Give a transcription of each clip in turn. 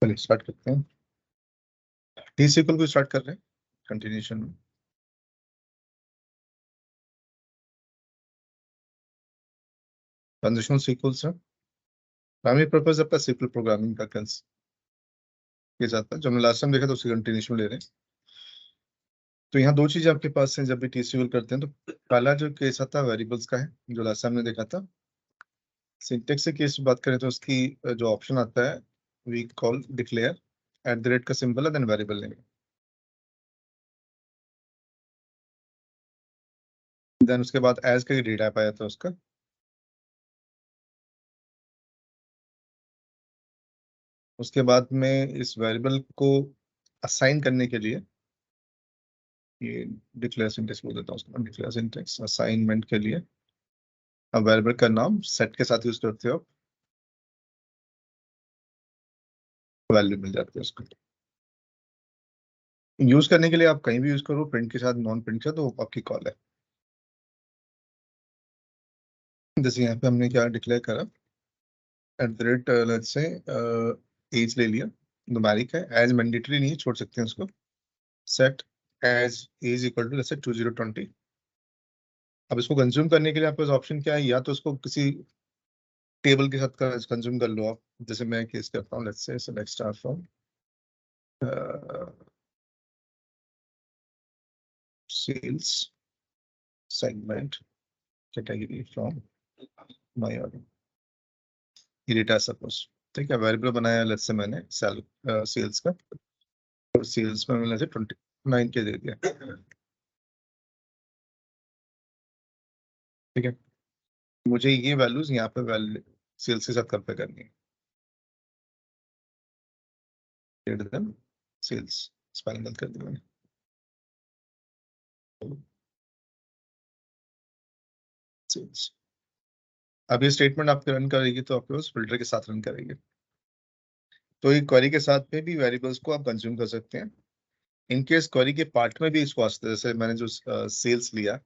चलिए स्टार्ट करते हैं। टी सीक्वल को स्टार्ट कर रहे हैं कंटिन्यूशन में। ट्रांजिशनल सीक्वल्स है प्राइमरी पर्पस आपका सीक्वल प्रोग्रामिंग का के साथ था, जो हमने लास्ट टाइम देखा था उसकी कंटिन्यूशन ले रहे हैं। तो यहाँ दो चीजें आपके पास हैं जब भी टी सीक्वल करते हैं। तो पहला जो केस आता है वेरिएबल्स का है, जो लास्ट टाइम हमने देखा था। सिंटेक्स से केस बात करें तो उसकी जो ऑप्शन आता है वी कॉल डिक्लेयर @ का सिंबल है देन वेरिएबल नेम, देन उसके बाद एज का डेटा पाया था उसका। उसके बाद में इस वेरिएबल को असाइन करने के लिए ये डिक्लेयर सिंटेक्स बोल देता हूँ उसको, डिक्लेयर सिंटेक्स असाइनमेंट के लिए अब वेरिएबल का नाम सेट के साथ यूज करते हो, वैल्यू मिल जाती है उसको। यूज करने के लिए आप कहीं भी यूज करो, प्रिंट के साथ नॉन प्रिंट के साथ, तो आपकी कॉल है। जैसे यहाँ पे हमने क्या डिक्लेयर करा, लेट्स से एज ले लिया, न्यूमेरिक है, एज मैंडेटरी नहीं है, छोड़ सकते हैं उसको। Set age age equal to let's say 2020। अब इसको कंज्यूम करने के लिए आपके पास ऑप्शन क्या है, या तो उसको किसी टेबल के साथ कंज्यूम कर लो आप। जैसे मैं केस करता हूँ, let's say select star from sales segment category from my order, ये डेटा सपोज। ठीक है, वेरिएबल बनाया लेट्स से मैंने सेल्स का, और सेल्स में मैंने 29 के दे दिया। ठीक है, मुझे ये वैल्यूज यहाँ पे वैल्यू सेल्स के साथ कंपेयर करनी है। ग्रेटर देन सेल्स, स्पेलिंग गलत कर दी मैंने। सेल्स, अब ये स्टेटमेंट आपके रन करेगी तो आपके पास फिल्टर के साथ रन करेगी। तो ये क्वेरी के साथ में भी वेरिएबल्स को आप कंज्यूम कर सकते हैं। इनकेस क्वेरी के पार्ट में भी इसको आते, जैसे मैंने जो सेल्स लिया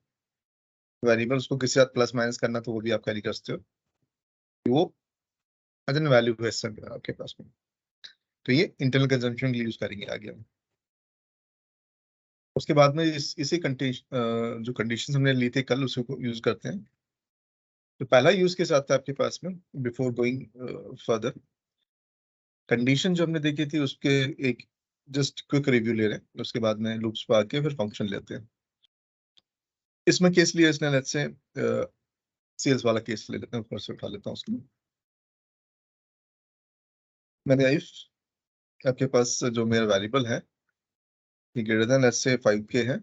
वेरिएबल, उसको किसी साथ प्लस माइनस करना तो वो भी आप कैरी कर सकते हो, वो एज एन वैल्यू है आपके पास में। तो ये इंटरनल कंजम्पशन के लिए यूज करेंगे आगे हम। उसके बाद में इसी कंडीशन जो कंडीशन हमने ली थी कल, उसी को यूज करते हैं। तो पहला यूज केस आता है आपके पास में, बिफोर गोइंग फर्दर। कंडीशन जो हमने देखी थी उसके एक जस्ट क्विक रिव्यू ले रहे हैं, उसके बाद में लूप्स पे आके फिर फंक्शन लेते हैं। इसमें केस लिया इसने, लेट्स से सेल्स वाला केस ले लेते हैं, ऊपर से उठा लेता हूँ उसको। मैंने इफ आपके पास जो मेरा वेरिएबल है ये greater than let's say 5K है,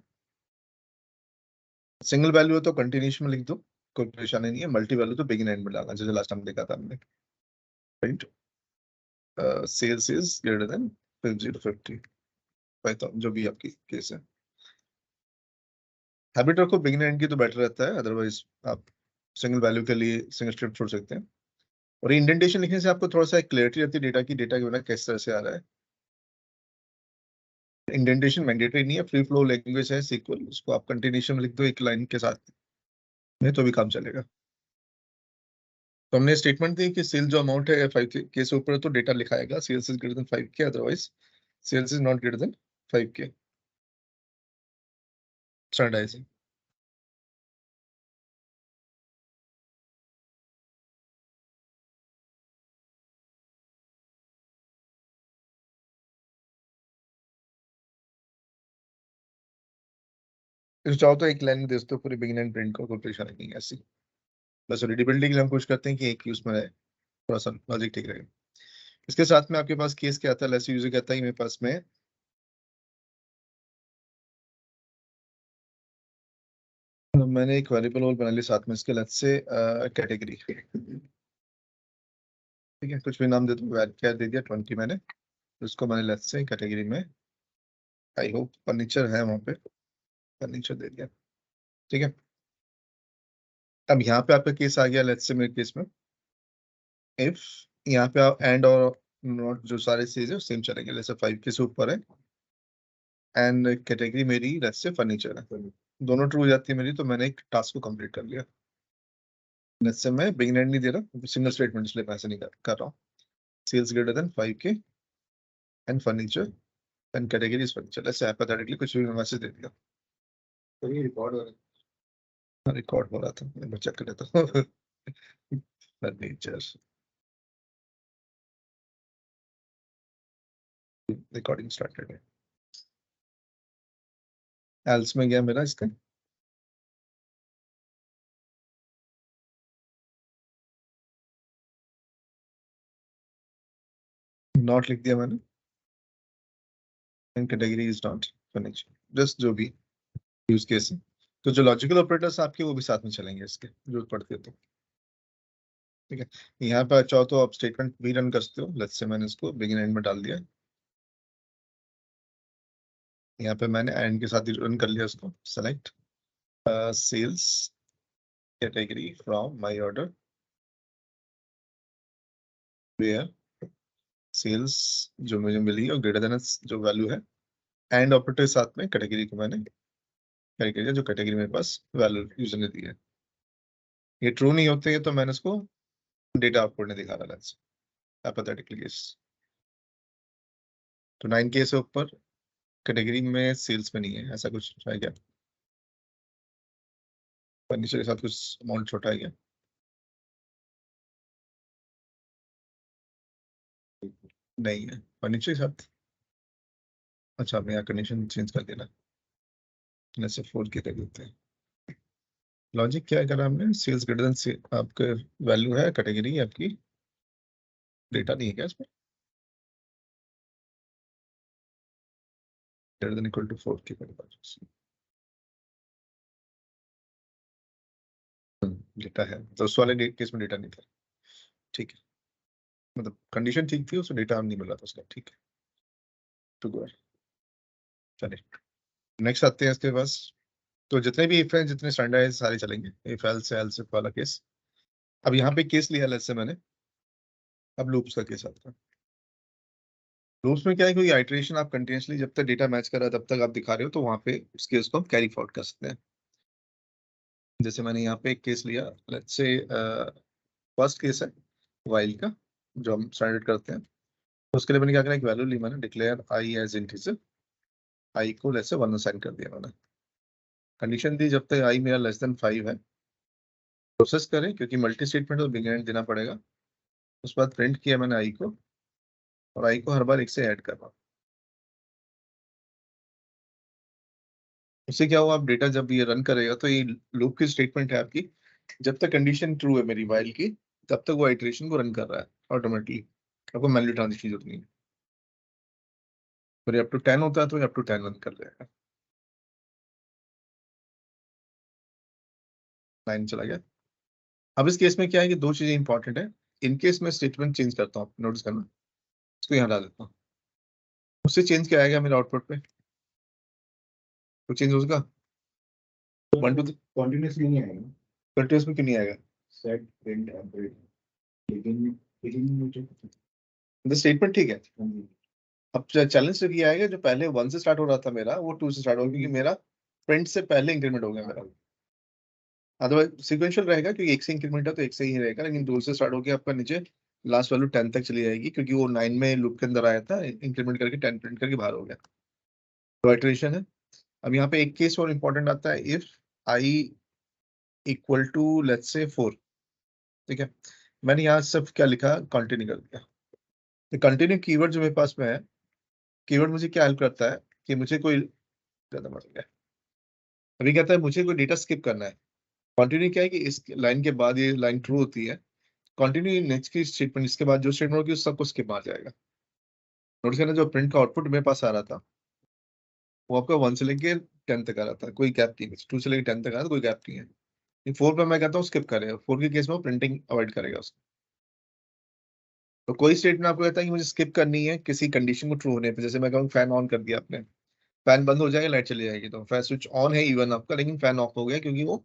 सिंगल वैल्यू है तो कंटिन्यूशन में लिख दो, कोई परेशानी नहीं है। मल्टी वैल्यू तो बिगिन एंड में डालना, जैसे लास्ट टाइम देखा था हमने। Right, sales is greater than 5050, जो भी आपकी केस है। हैबिट रखो बिगिन एंड की तो बेटर रहता है, अदरवाइज आप सिंगल वैल्यू के लिए सिंगल स्ट्रिप छोड़ सकते हैं। और इंडेंटेशन लिखने से आपको थोड़ा सा क्लैरिटी रहती है डेटा की, डेटा के बिना किस तरह से आ रहा है। इंडेंटेशन मैंडेटरी नहीं है, फ्री फ्लो लैंग्वेज है सीक्वल, उसको आप कंटिन्यूशन में लिख दो एक लाइन के साथ में तो भी काम चलेगा। तो हमने स्टेटमेंट दी कि सेल जो अमाउंट है 5K से ऊपर तो डेटा लिखाएगा, sales is greater than 5K, otherwise sales is not greater than 5K। Standardising. चाहो तो एक लाइन में दे सकते हो पूरी बिगिन एंड प्रिंट को, कोई परेशानी नहीं है ऐसी। बस रीडेबिलिटी के लिए हम कोशिश करते हैं कि एक ही उसमें रहे, थोड़ा सा लॉजिक ठीक रहेगा। इसके साथ में आपके पास केस क्या आता है, ऐसे यूजर कहता है कि मेरे पास में मैंने एक वेरिएबल और बना लिया साथ में इसके, लेट्स से कैटेगरी। ठीक है, कुछ भी नाम दे दो, क्या दे दिया 20 मैंने, उसको मैंने लेट्स से कैटेगरी में आई होप फर्नीचर है वहां पे, फर्नीचर दे दिया। ठीक है, अब यहाँ पे आपका केस आ गया, लेट्स से मेरे केस में इफ यहाँ पे आप एंड और नॉट जो सारे चीज है सेम चलेंगे। जैसे 5K से ऊपर है एंड कैटेगरी मेरी लेट्स से फर्नीचर है, दोनों ट्रू हो जाती है मेरी, तो मैंने एक टास्क को कंप्लीट कर लिया। लेट्स से मैं बिगिन एंड नहीं दे रहा, सिंगल स्टेटमेंट, इसलिए मैं ऐसे नहीं कर रहा हूँ। Sales greater than 5K and furniture and category is furniture. ऐसे हाइपोथेटिकली कुछ भी मैं मैसेज दे दिया तो ये रिकॉर्ड हो रहा था, मैं चेक कर लेता हूँ। फर्नीचर रिकॉर्डिंग स्टार्टेड है। एल्स में गया मेरा इसका, नॉट लिख दिया मैंने, and category is not furniture, just जो भी यूज केस है। तो जो लॉजिकल ऑपरेटर्स आपके वो भी साथ में चलेंगे इसके, जरूरत पड़ती है तो। ठीक है, यहाँ पे चाहो तो आप स्टेटमेंट भी रन कर सकते हो। लेट्स से मैंने इसको बिगिन एंड में डाल दिया, यहाँ पे मैंने एंड के साथ ही रन कर लिया उसको। Select sales category from my order where sales जो मुझे मिली और ग्रेटर देन जो वैल्यू है, एंड ऑपरेटर के साथ में कैटेगरी को मैंने क्या किया, जो कैटेगरी मेरे पास वैल्यू यूजर ने दी है। ये ट्रू नहीं होते हैं तो मैंने इसको डेटा आउटपुट नहीं दिखा रहा है, हाइपोथेटिकल केस। तो 9 केस है ऊपर, कैटेगरी में सेल्स में नहीं है, ऐसा कुछ है क्या? फर्नीचर के साथ कुछ अमाउंट छोटा है क्या? नहीं है फर्नीचर के साथ। अच्छा, मैं यहाँ कंडीशन चेंज कर देना, जैसे 4 के कर देते हैं। लॉजिक क्या करा हमने, सेल्स ग्रेटर देन से आपका वैल्यू है, कैटेगरी आपकी डेटा नहीं है क्या इसमें, ग्रेटर देन इक्वल टू 4 के डेटा है, तो उस वाले केस में डेटा नहीं था। ठीक है, मतलब कंडीशन ठीक थी, उसमें डेटा नहीं मिल रहा था उसका। ठीक है, टू गो। चलिए नेक्स्ट आते हैं इसके पास। तो जितने भी इफ हैं, जितने स्टैंडर्ड है सारे चलेंगे, इफ एल्स एल्स इफ वाला केस। अब यहाँ पे केस लिया लेट्स से मैंने, अब लूप्स का केस आता है। लूप्स में क्या है, कोई आइटरेशन आप कंटिन्यूसली जब तक डेटा मैच कर रहा है तब तक आप दिखा रहे हो, तो वहां पे उस केस को हम कैरी फॉरवर्ड कर सकते हैं। जैसे मैंने यहाँ पे एक केस लिया, लेट्स से फर्स्ट केस है वाइल का, जो हम स्टैंडर्ड करते हैं। तो उसके लिए मैंने क्या करा, एक वैल्यू ली मैंने, डिक्लेयर आई एज इंटीजर, आई को लेट्स से 1 असाइन कर दिया मैंने। कंडीशन दी जब तक आई मेरा लेस देन 5 है प्रोसेस करें, क्योंकि मल्टी स्टेटमेंट तो बिगिन देना पड़ेगा। उसके बाद प्रिंट किया मैंने आई को, और आई को हर बार एक से ऐड कर रहा हूँ। उससे क्या हुआ, आप डेटा जब ये रन करेगा तो ये लूप की स्टेटमेंट है आपकी, जब तक कंडीशन ट्रू है मेरी वाइल की, तब तक वो आइटरेशन को रन कर रहा है ऑटोमेटिकली। आपको मैन्युअली ट्रांजिशन की जरूरत नहीं है। फिर अप टू 10 होता है तो अप टू 10 रन कर देगा। 9 चला गया। अब इस केस में क्या है कि दो चीजें इंपॉर्टेंट है। इन केस में स्टेटमेंट चेंज करता हूँ, नोटिस करना, इसको यहाँ डाल देता हूँ। उससे चेंज क्या आएगा मेरे आउटपुट पे, तो चेंज होगा 1 2 कॉन्टिन्यूसली नहीं आएगा, कंटिन्यूस में क्यों नहीं आएगा? सेट प्रिंट अपडेट, लेकिन स्टेटमेंट ठीक है। हाँ जी, अब चैलेंज तो ये आएगा, जो पहले 1 से स्टार्ट हो रहा था मेरा, वो 2 से स्टार्ट होगा, क्योंकि मेरा प्रिंट से पहले इंक्रीमेंट हो गया मेरा। अदरवाइज सीक्वेंशियल रहेगा, क्योंकि एक से इंक्रीमेंट है तो एक से ही रहेगा, लेकिन 2 से स्टार्ट होकर आपका नीचे लास्ट वैल्यू 10 तक चली जाएगी, क्योंकि वो 9 में लूप के अंदर आया था, इंक्रीमेंट करके 10 प्रिंट करके बाहर हो गया। तो इटरेशन है। अब यहाँ पे एक केस और इंपॉर्टेंट आता है, if I equal to let's say 4। ठीक है, मैंने यहाँ सब क्या लिखा, कंटिन्यू कर दिया। तो कंटिन्यू कीवर्ड जो मेरे पास में है, कीवर्ड मुझे क्या हेल्प करता है कि मुझे कोई ज्यादा मर गया, अभी कहता है मुझे कोई डेटा स्किप करना है। कंटिन्यू क्या है कि इस लाइन के बाद ये लाइन ट्रू होती है, कंटिन्यू नेक्स्ट की स्टेटमेंट, इसके बाद जो स्टेटमेंट होगी उस सबको स्किप मार जाएगा। नोटिस करना, जो प्रिंट का आउटपुट मेरे पास आ रहा था वो आपका 1 से लेके 10 तक आ रहा था, कोई गैप नहीं है। 2 से लेके 10 तक आ रहा था, कोई गैप नहीं है। 4 पे मैं कहता हूँ स्किप करेगा, 4 के केस में वो प्रिंटिंग अवॉइड करेगा उसको। तो कोई स्टेटमेंट आपको कहता है कि मुझे स्किप करनी है किसी कंडीशन को ट्रू होने पे, जैसे मैं कहूँ फैन ऑन कर दिया आपने, फैन बंद हो जाएगा, लाइट चली जाएगी, तो फैन स्विच ऑन है इवन आपका, लेकिन फैन ऑफ हो गया क्योंकि वो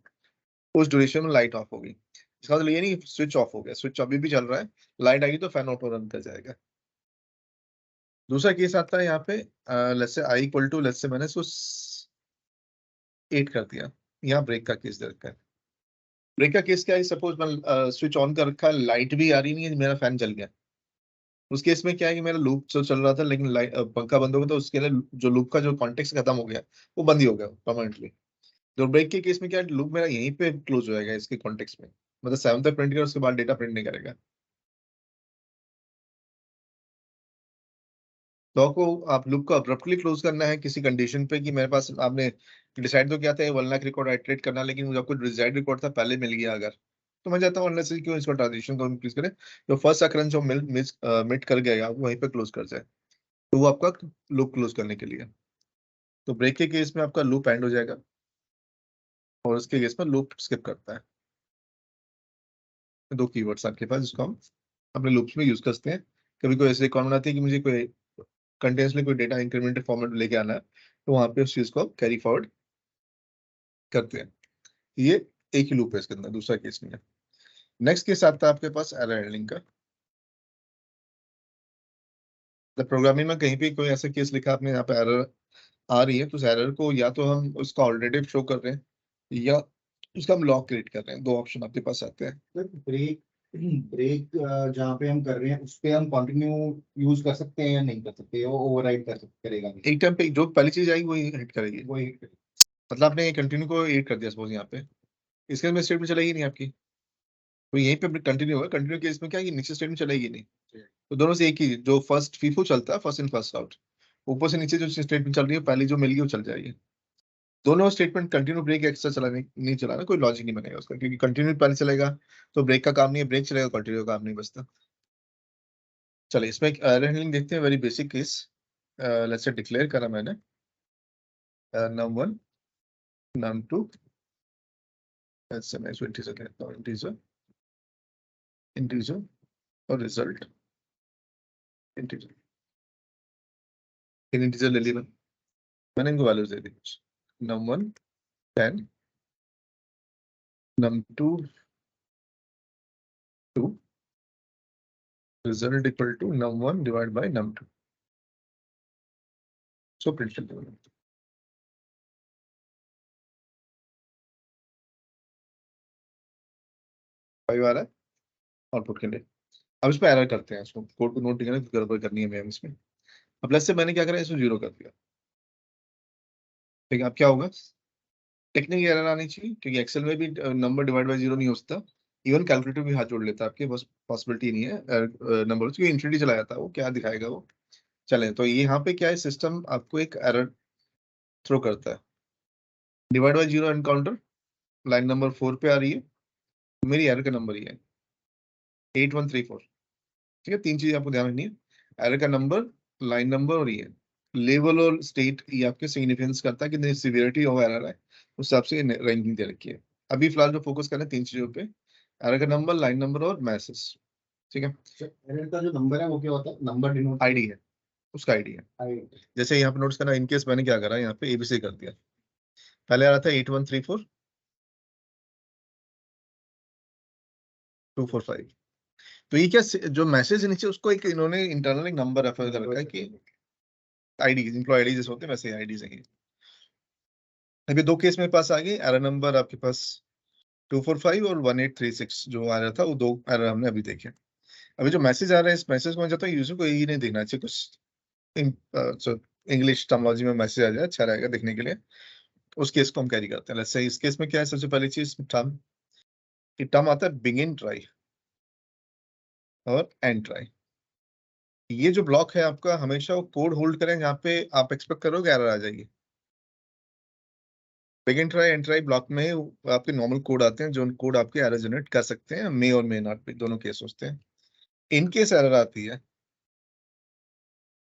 उस ड्यूरेशन में लाइट ऑफ हो गई। इसका मतलब ये नहीं स्विच ऑफ हो गया, स्विच अभी भी चल रहा है, लाइट आएगी तो फैन ऑटो रन कर जाएगा। दूसरा केस आता है यहाँ पे, let's say I equal to, let's से मैंने इसको 8 कर दिया। यहाँ ब्रेक का केस दे रखा है। ब्रेक का केस क्या है, सपोज मैं स्विच ऑन कर रखा है, लाइट भी आ रही नहीं है, मेरा फैन चल गया, उस केस में क्या है कि मेरा लूप जो चल रहा था लेकिन पंखा बंद हो गया, तो उसके लिए जो लूप का जो कॉन्टेक्स्ट खत्म हो गया वो बंद ही हो गया परमानेंटली। जो ब्रेक के केस में क्या लूप मेरा यहीं पे क्लोज हो जाएगा इसके कॉन्टेक्स्ट में, मतलब 7 तक प्रिंट करेगा उसके बाद डेटा प्रिंट नहीं करेगा। तो आपको आप लूप को अब्रप्टली क्लोज करना है किसी कंडीशन पे कि मेरे पास आपने डिसाइड तो किया था वन लाख रिकॉर्ड आइटरेट करना, लेकिन मुझे आपको डिजायर्ड रिकॉर्ड था पहले मिल गया अगर, तो मैं चाहता हूँ अननेसेसरी क्यों इसको ट्रांजिशन को इंक्रीज करें, जो फर्स्ट अकरेंस जो मिट कर गया आप वहीं पे क्लोज कर जाए, तो वो आपका लूप क्लोज करने के लिए। तो ब्रेक के केस में आपका लूप एंड हो जाएगा और उसके केस में लूप स्किप करता है। दो कीवर्ड्स आपके पास जिसको हम अपने लूप्स में यूज करते हैं। कभी कोई ऐसी रिक्वायरमेंट आती है कि मुझे कोई कंटिन्यूसली कोई डेटा इंक्रीमेंटेड फॉर्मेट में लेके आना है, तो वहां पे उस चीज को कैरी फॉरवर्ड करते हैं। ये एक ही लूप है इसके अंदर, दूसरा केस नहीं है। नेक्स्ट केस आता है आपके पास एरर हैंडलिंग का। जब प्रोग्रामिंग में कहीं भी कोई ऐसा केस लिखा आपने यहाँ पे एरर आ रही है, तो उस एरर को या तो हम उसका ऑल्टरनेटिव शो कर रहे हैं या उसका हम लॉग क्रिएट कर रहे हैं। दो ऑप्शन आपके पास आते हैं। ब्रेक ब्रेक जहाँ पे हम कर रहे हैं उस पे हम कंटिन्यू यूज कर सकते हैं या नहीं कर सकते, वो ओवरराइड करेगा नहीं? एक टाइम पे जो पहली चीज आएगी वही हिट करेगी। वही मतलब आपने कंटिन्यू को एड कर दिया सपोज यहाँ पे, इसके में स्टेटमेंट चलेगी नहीं आपकी, तो यहीं पे कंटिन्यू होगा। कंटिन्यू केस में क्या है कि नीचे स्टेटमेंट चलेगी नहीं। तो दोनों से एक ही जो फर्स्ट फीफो चलता है, फर्स्ट इन फर्स्ट आउट, ऊपर से नीचे जो स्टेटमेंट चल रही है पहली जो मिल गई वो चल जाएगी। दोनों स्टेटमेंट कंटिन्यू ब्रेक एक्स्ट्रा चलाने नहीं चलाना, कोई लॉजिक नहीं बनेगा उसका, क्योंकि कंटिन्यू पहले चलेगा तो ब्रेक का काम नहीं है, ब्रेक चलेगा कंटिन्यू का काम नहीं बचता। चलिए इसमें एक एरर हैंडलिंग देखते हैं, very basic case. Let's say declare करा मैंने num1 num2, ऐसे मैं इसको इंटीजर कहता हूँ, इंटीजर इंटीजर और रिजल्ट इंटीजर। इन इंटीजर ले लिया मैंने, इनको वैल्यूज दे दी कुछ, num1 10, num2 2, result equal to num1 divided by num2। So print कर दूंगा 5 आ रहा है आउटपुट के लिए। अब इस पे एरर करते हैं, इसको कोड को नोट करना, गड़बड़ करनी है मैम इसमें। अब प्लस से मैंने क्या करा, इसको 0 कर दिया। ठीक है, अब क्या होगा, टेक्निकल एरर आनी चाहिए क्योंकि एक्सेल में भी नंबर डिवाइड बाय 0 नहीं हो सकता। इवन कैलकुलेटर भी हाथ जोड़ लेता है आपके, बस पॉसिबिलिटी नहीं है नंबर क्योंकि इंफिनिटी चला जाता है, वो क्या दिखाएगा वो। चले तो ये यहाँ पे क्या है, सिस्टम आपको एक एरर थ्रो करता है। Divide by 0 encounter line number 4 पे आ रही है, मेरी एरर का नंबर ही है 8134। ठीक है, तीन चीज आपको ध्यान रखनी है, एरर का नंबर, लाइन नंबर और ये लेवल और स्टेट, ये आपके सिग्निफिकेंस करता है कि सिवियरिटी ऑफ एरर है, उस हिसाब से रैंकिंग दे रखी है। अभी फिलहाल जो फोकस कर रहे हैं तीन चीजों पे, एरर का नंबर, लाइन नंबर और मैसेज। ठीक है, एरर का जो नंबर है वो क्या होता है? नंबर डिनोट आईडी है, उसका आईडी है। जैसे यहाँ पे नोट्स करना, इनकेस मैंने क्या करा यहाँ पे एबीसी कर दिया, पहले आ रहा था 8134 245। तो ये क्या जो मैसेज नीचे उसको एक इन्होंने इंटरनल एक नंबर रेफर कर रखा है कि आईडी, इम्प्लॉय आईडी जैसे होते हैं वैसे आईडीज हैं। अभी दो केस मेरे पास आ गई, एरर नंबर आपके पास 245 और 1836 जो आ रहा था, वो दो एरर हमने अभी देखे। अभी जो मैसेज आ रहा है, इस मैसेज को मैं चाहता हूँ यूजर को यही नहीं देखना चाहिए, कुछ इंग्लिश टर्मिनोलॉजी में मैसेज आ जाए अच्छा रहेगा देखने के लिए। उस केस को हम कैरी करते हैं। लेट्स से इस केस में क्या है, सबसे पहली चीज टर्म, कि टर्म आता है बिगिन ट्राई और एंड ट्राई। ये जो ब्लॉक है आपका, हमेशा वो कोड होल्ड करें जहाँ पे आप एक्सपेक्ट करोगे एरर आ जाएगी। Begin try and try block में आपके नॉर्मल कोड आते हैं, जो कोड आपके एरर जनरेट कर सकते हैं, मे और मे नॉट भी, दोनों केस होते हैं। इन केस एरर आती है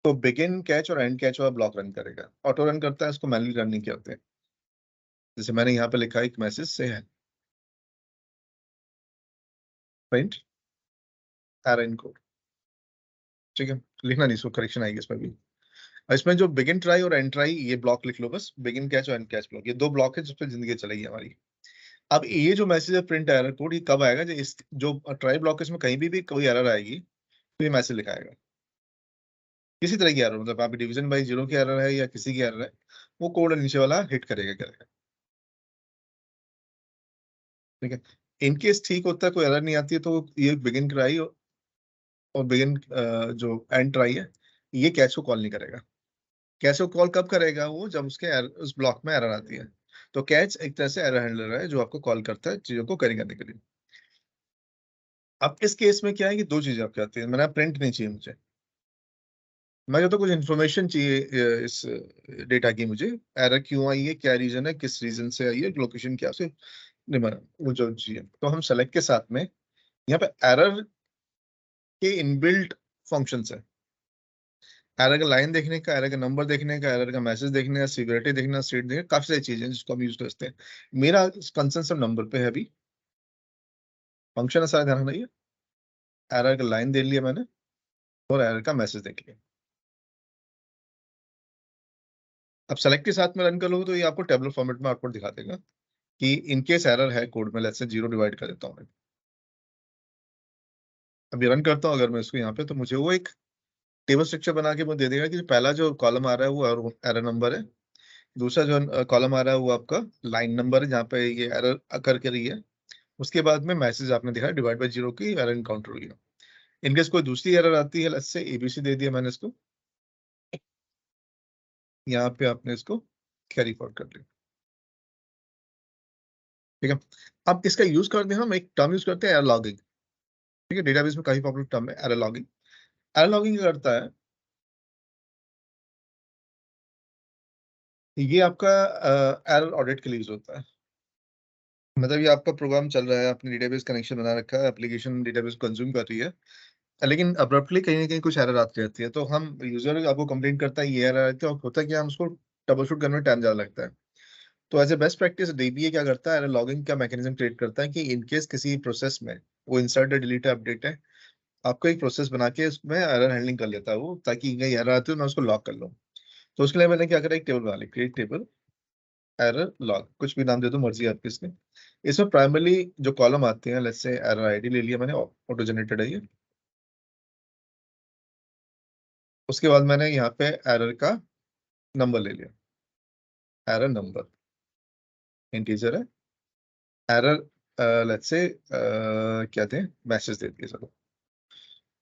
तो बिगिन कैच और एंड कैच वाला ब्लॉक रन करेगा, ऑटो रन करता है, इसको मैनुअली रन नहीं करते। जैसे मैंने यहाँ पे लिखा एक मैसेज से है प्रिंट एरर इन कोड। ठीक है, लिखना नहीं, इसको करेक्शन आएगी इसमें भी। और इसमें जो बिगिन ट्राई और एंड ट्राई, ये ब्लॉक लिख लो बस, बिगिन कैच और एंड कैच ब्लॉक, ये दो ब्लॉक है जिस पे जिंदगी चलेगी हमारी। अब ये जो मैसेज है प्रिंट एरर कोड, ये कब आएगा, जो ट्राई ब्लॉक है इसमें कहीं भी कोई एरर आएगी तो ये मैसेज लिखाएगा। किसी तरह की एरर, मतलब आप डिवीजन बाई 0 की एरर है या किसी की एरर है, वो कोड नीचे वाला हिट करेगा। ठीक है, इनकेस ठीक होता है, कोई एरर नहीं आती है, तो ये बिगिन ट्राई और बिगिन जो एंड ट्राई है, ये कैच को कॉल नहीं करेगा। कैच को कॉल कब करेगा? वो जब उसके उस ब्लॉक में एरर आती है। तो कैच एक तरह से एरर हैंडलर है जो आपको कॉल करता है चीजों को करी करने के लिए। अब इस केस में क्या है कि दो चीजें आपकी आती है। मैंने प्रिंट नहीं चाहिए मुझे, मुझे तो कुछ इन्फॉर्मेशन चाहिए इस डेटा की। मुझे एरर क्यों आई है, क्या रीजन है, किस रीजन से आई है, लोकेशन क्या से नहीं बना, वो जो चाहिए। तो हम सेलेक्ट के साथ में यहाँ पे एरर के इनबिल्ट फंक्शंस है। एरर का लाइन देखने का, एरर का नंबर देखने का, एरर का मैसेज देखने का, सिवियरिटी देखने का, स्टेट देखने का, काफी सारी चीजें हैं जिसको हम यूज करते हैं। मेरा कंसर्न सब नंबर पे है। अभी फंक्शन है सारा, ध्यान रखिए। एरर का लाइन देख लिया मैंने और एरर का मैसेज देख लिया। अब सेलेक्ट के साथ में रन कर लो तो ये आपको टेबलर फॉर्मेट में आउटपुट दिखा देगा कि इनकेस एरर है कोड में, लेट्स से 0 डिवाइड कर देता हूँ मैं। अभी रन करता हूँ अगर मैं इसको यहाँ पे, तो मुझे वो एक टेबल स्ट्रक्चर बना के मुझे दे देगा कि पहला जो कॉलम आ रहा है वो एरर नंबर है, दूसरा जो कॉलम आ रहा है वो आपका लाइन नंबर है जहाँ पे ये एरर अकर कर रही है, उसके बाद में मैसेज आपने दिखा डिवाइड बाय 0 की एरर इनकाउंटर हुई है। इनकेस कोई दूसरी एरर आती है, लेट्स से एबीसी दे दिया मैंने इसको, यहाँ पे आपने इसको कैरी फॉरवर्ड कर लिया। ठीक है। अब इसका यूज करते हैं, हम एक टर्म यूज करते हैं एरर लॉगिंग। ठीक है, डेटाबेस में काफी पॉपुलर टर्म है एरर लॉगिंग। एरर लॉगिंग क्या करता है, ये आपका एरर ऑडिट के लिए यूज होता है। मतलब ये आपका प्रोग्राम चल रहा है, आपने डेटाबेस कनेक्शन बना रखा है, एप्लीकेशन डेटाबेस को कंज्यूम कर रही है, लेकिन अब्रप्टली कहीं ना कहीं कुछ एरर आती रहती है। तो हम यूजर आपको कंप्लेंट करता है ये एरर आती है, और होता है कि हम उसको ट्रबल शूट करने में टाइम ज्यादा लगता है। तो as a best practice DBA क्या करता है, एरर लॉगिंग का मैकेनिज्म क्रिएट करता है कि इनकेस किसी प्रोसेस में वो इंसर्ट है, डिलीट है, अपडेट है, आपको एक प्रोसेस बना के उसमें एरर हैंडलिंग कर लेता है वो, ताकि कहीं एरर आती है मैं उसको लॉक कर लूँ। तो उसके लिए मैंने क्या करा, एक टेबल बना ली, क्रिएट टेबल एरर लॉग, कुछ भी नाम दे दो, मर्जी है आपकी। इसमें प्राइमरली जो कॉलम आते हैं, लेट्स से एरर आईडी ले लिया मैंने, ऑटो जनरेटेड है ये। उसके बाद मैंने यहाँ पे एरर का नंबर ले लिया, एरर नंबर इंटीजर है। एरर लेट्स से क्या थे, मैसेज दे दिया, चलो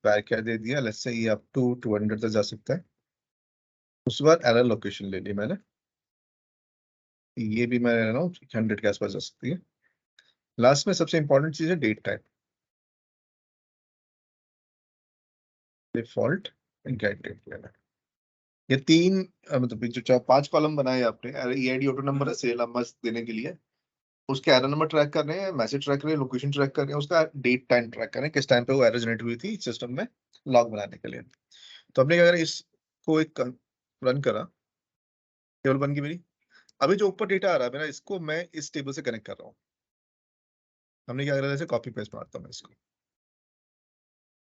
वैर क्या दे दिया, लेट्स से ये अप टू 200 तक जा सकता है। उसके बाद एरर लोकेशन ले ली मैंने, ये भी मैं ना 100 के आसपास जा सकती है। लास्ट में सबसे इंपॉर्टेंट चीज है date type, default get date लेना। ये तीन मतलब जो 5 कॉलम बनाए आपने, ईआईडी ऑटो नंबर है सीरियल नंबर देने के लिए, उसके एरर नंबर ट्रैक कर रहे हैं, मैसेज ट्रैक कर रहे हैं, लोकेशन ट्रैक कर रहे हैं, उसका डेट टाइम ट्रैक कर रहे हैं, किस टाइम पे वो एरर जनरेट हुई थी सिस्टम में लॉग बनाने के लिए। तो हमने क्या करा, इसको एक रन करा, टेबल बन गई मेरी। अभी जो ऊपर डेटा आ रहा है मेरा, इसको मैं इस टेबल से कनेक्ट कर रहा हूँ। हमने क्या करा, जैसे कॉपी पेस्ट मारता हूँ मैं इसको।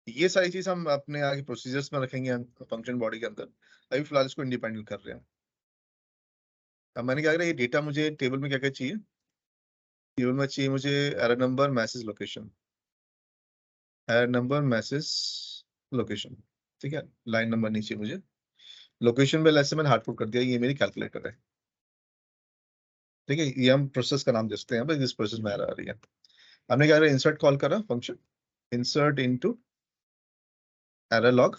ये सारी चीज हम अपने आगे प्रोसीजर्स में रखेंगे फंक्शन बॉडी के अंदर। अभी फिलहाल इसको इंडिपेंडेंट कर रहे हैं। अब मैंने क्या करा, ये डेटा मुझे टेबल में क्या क्या चाहिए, टेबल में चाहिए मुझे error number, message, location, error number, message, location. ठीक है, लाइन नंबर नहीं चाहिए मुझे। लोकेशन में ऐसे मैंने हार्ड कोड कर दिया, ये मेरी कैलकुलेटर है। ठीक है, ये हम प्रोसेस का नाम देते हैं, बस इस प्रोसेस में एरर आ रही है। हमने क्या करा, इंसर्ट कॉल करा function, insert into error log,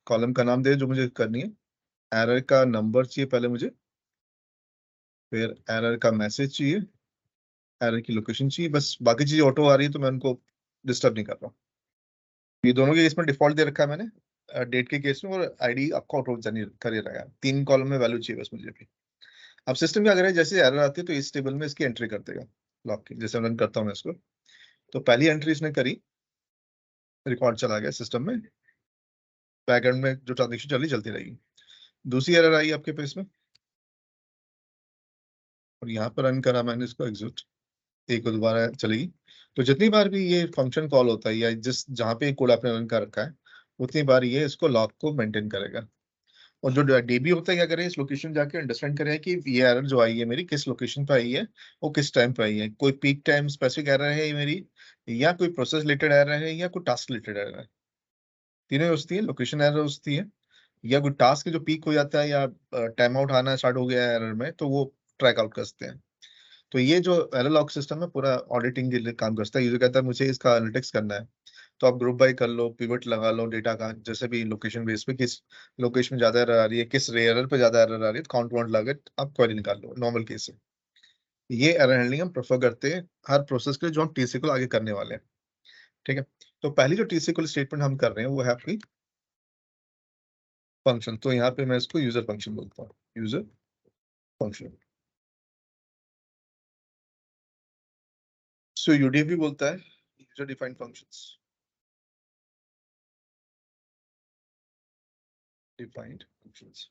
column का नाम दे जो मुझे करनी है, एरर का नंबर चाहिए पहले मुझे, फिर एरर का मैसेज चाहिए, एरर की लोकेशन चाहिए, बस बाकी चीजें ऑटो आ रही है तो मैं उनको डिस्टर्ब नहीं कर रहा हूँ। ये दोनों के केस में डिफॉल्ट दे रखा है मैंने, डेट के केस में, और आईडी आपका ऑटो कर ही रहेगा। 3 कॉलम में वैल्यू चाहिए बस मुझे भी। अब सिस्टम क्या करेगा, जैसे एरर आती है तो इस टेबल में इसकी एंट्री कर देगा लॉग की। जैसे रन करता हूँ मैं इसको, तो पहली एंट्री इसने करी, रिकॉर्ड चला गया सिस्टम में, बैकएंड में जो ट्रांजेक्शन चलती रहेगी। दूसरी एरर आई आपके पेज में, और यहाँ पर रन करा मैंने इसको एग्जिट, एक को दोबारा चलेगी। तो जितनी बार भी ये फंक्शन कॉल होता है या जिस जहाँ पे कोड आपने रन कर रखा है, उतनी बार ये इसको लॉग को मेंटेन करेगा। और जो डीबी होता है क्या करे, इस लोकेशन जाके अंडरस्टैंड करे कि ये एरर जो आई है मेरी किस लोकेशन पे आई है, वो किस टाइम पे आई है, कोई पीक टाइम स्पेसिफिक एरर है ये मेरी, या कोई प्रोसेस रिलेटेड एरर है, या कोई टास्क रिलेटेड एरर है। तीनों होती है, लोकेशन एरर होती है, या कोई टास्क जो पीक हो जाता है, या टाइम आउट आना स्टार्ट हो गया है एरर में, तो वो ट्रैक आउट करते हैं। तो ये जो एरर लॉग सिस्टम है पूरा ऑडिटिंग के लिए काम करता है। यूजर कहता है मुझे इसका एनालिटिक्स करना है, तो आप ग्रुप बाय कर लो, पिवट लगा लो डेटा का, जैसे भी लोकेशन बेस पे किस लोकेशन में ज्यादा एरर आ रही है, किस रेयर पे ज्यादा एरर आ रही है, काउंट वाउंट लगा के आप क्वेरी निकाल लो नॉर्मल केस में। ये एरर हैंडलिंग हम प्रेफर करते हैं हर प्रोसेस के लिए जो हम TCL आगे करने वाले हैं। ठीक है, तो पहली जो TCL स्टेटमेंट हम कर रहे हैं वो है आपकी फंक्शन। तो यहाँ पे मैं इसको यूजर फंक्शन बोलता हूँ, यूजर फंक्शन। सो UDF भी बोलता है user defined functions, defined functions.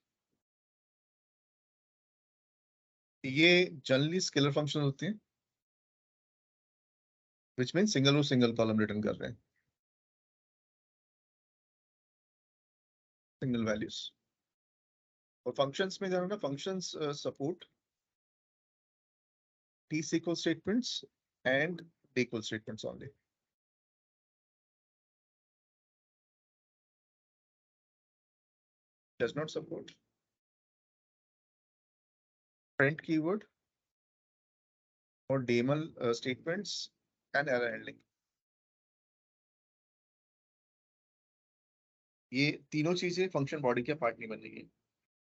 ये जनरली स्केलर फंक्शन होती हैं, which mean single row single column return कर रहे हैं, सिंगल वैल्यूज। और फंक्शंस में जो है ना, functions support TCL statements and DCL statements only. Does not support print keyword or DML statements and error handling. ये तीनों चीजें फंक्शन बॉडी के पार्ट नहीं बनेगी।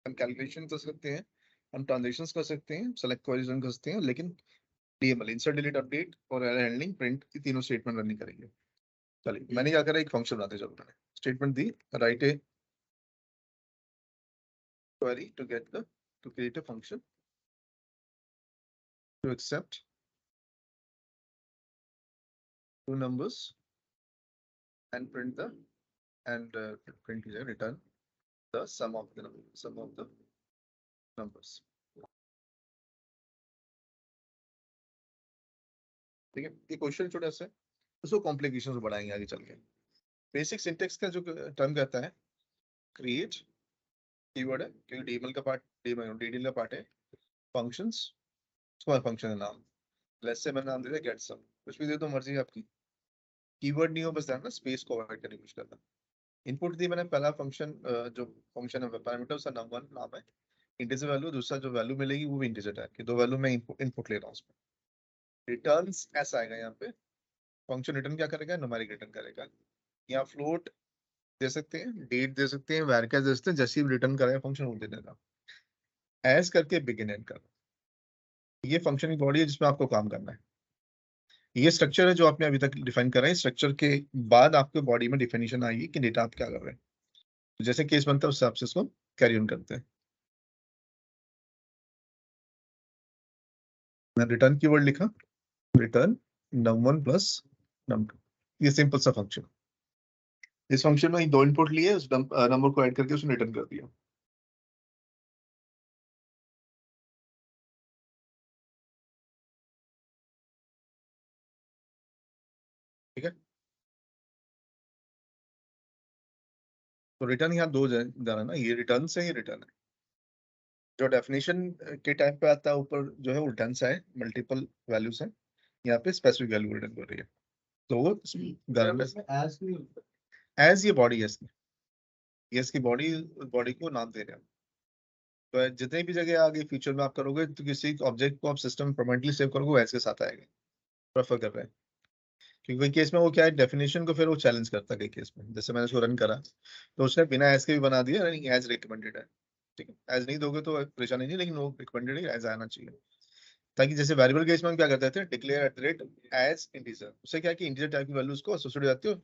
हम कैलकुलेशन कर सकते हैं, हम ट्रांजेक्शंस कर सकते हैं, सेलेक्ट क्वेरीज रन कर सकते हैं, लेकिन DML इंसर्ट डिलीट अपडेट और एरर हैंडलिंग प्रिंट ये तीनों स्टेटमेंट रन नहीं करेंगे। चलिए मैंने क्या करा, एक फंक्शन बनाते चलो, मैंने statement the, right A query to create a function to accept two numbers and print the return the sum of the numbers. ठीक है, ये क्वेश्चन छोटा सा है, उसको कॉम्प्लिकेशन बढ़ाएंगे आगे चल के। बेसिक सिंटेक्स का जो टर्म कहता है, क्रिएट कीवर्ड है क्योंकि DML का पार्ट, DDL का पार्ट है, फंक्शंस, उसका फंक्शन है नाम, लेट्स से मैंने नाम दे दिया गेट सम, कुछ भी दे दो मर्जी आपकी, कीवर्ड नहीं हो बस ध्यान ना स्पेस को अवॉइड करने की कोशिश करना। इनपुट दी मैंने, पहला फंक्शन जो फंक्शन है पैरामीटर उसका नंबर नाम है, इंटीजर वैल्यू, दूसरा जो वैल्यू मिलेगी वो भी इंटीजर है कि दो वैल्यू मैं इनपुट ले रहा हूँ उसमें। रिटर्न्स ऐसा आएगा यहाँ पे, फंक्शन रिटर्न क्या करेगा, न्यूमेरिक रिटर्न करेगा। यहाँ फ्लोट दे सकते हैं, डेट दे सकते हैं, वैरियर दे सकते हैं, जैसे ही रिटर्न करेगा फंक्शन वो दे देगा। एज करके बिगिन एंड कर, ये फंक्शन की बॉडी है जिसमें आपको काम करना है। ये स्ट्रक्चर है जो आपने अभी तक डिफाइन करा है, स्ट्रक्चर के बाद आपके बॉडी में डिफिनेशन आएगी कि डेटा आप क्या कर रहे हैं, तो जैसे केस बनता है उस हिसाब से इसको कैरी ऑन करते हैं। मैं रिटर्न कीवर्ड लिखा, रिटर्न num1 प्लस num2, ये सिंपल सा फंक्शन। इस फंक्शन में दो इनपुट लिए, उस नंबर को ऐड करके उसने रिटर्न कर दिया। ठीक है, तो रिटर्न यहाँ दो जा रहा है ना, ये रिटर्न से, ये रिटर्न है। जो डेफिनेशन के टाइम पे आता है ऊपर जो है वो रिटर्न है, मल्टीपल वैल्यूज है, यहाँ पे स्पेसिफिक वैल्यू रिटर्न कर रही है, तो वो एज ये बॉडी है इसकी, ये इसकी बॉडी को नाम दे रहे हैं। तो जितने भी जगह आगे फ्यूचर में आप करोगे तो किसी ऑब्जेक्ट को आप सिस्टम परमानेंटली सेव करोगे वैसे के साथ आएगा, प्रेफर कर रहे हैं। क्योंकि कोई केस में वो क्या है, डेफिनेशन को फिर वो चैलेंज करता है कई केस में, जैसे मैंने उसको रन करा तो उसने बिना एज के भी बना दिया, रनिंग एज रिकमेंडेड है। ठीक है, एज नहीं दोगे तो परेशानी नहीं, लेकिन वो रिकमेंडेड है, एज आना चाहिए। ताकि जैसे वेरिएबल केस में हम क्या करते थे, declare at the rate as integer, उससे क्या है कि इंटीजर टाइप की वैल्यूज को एसोसिएट हो जाती है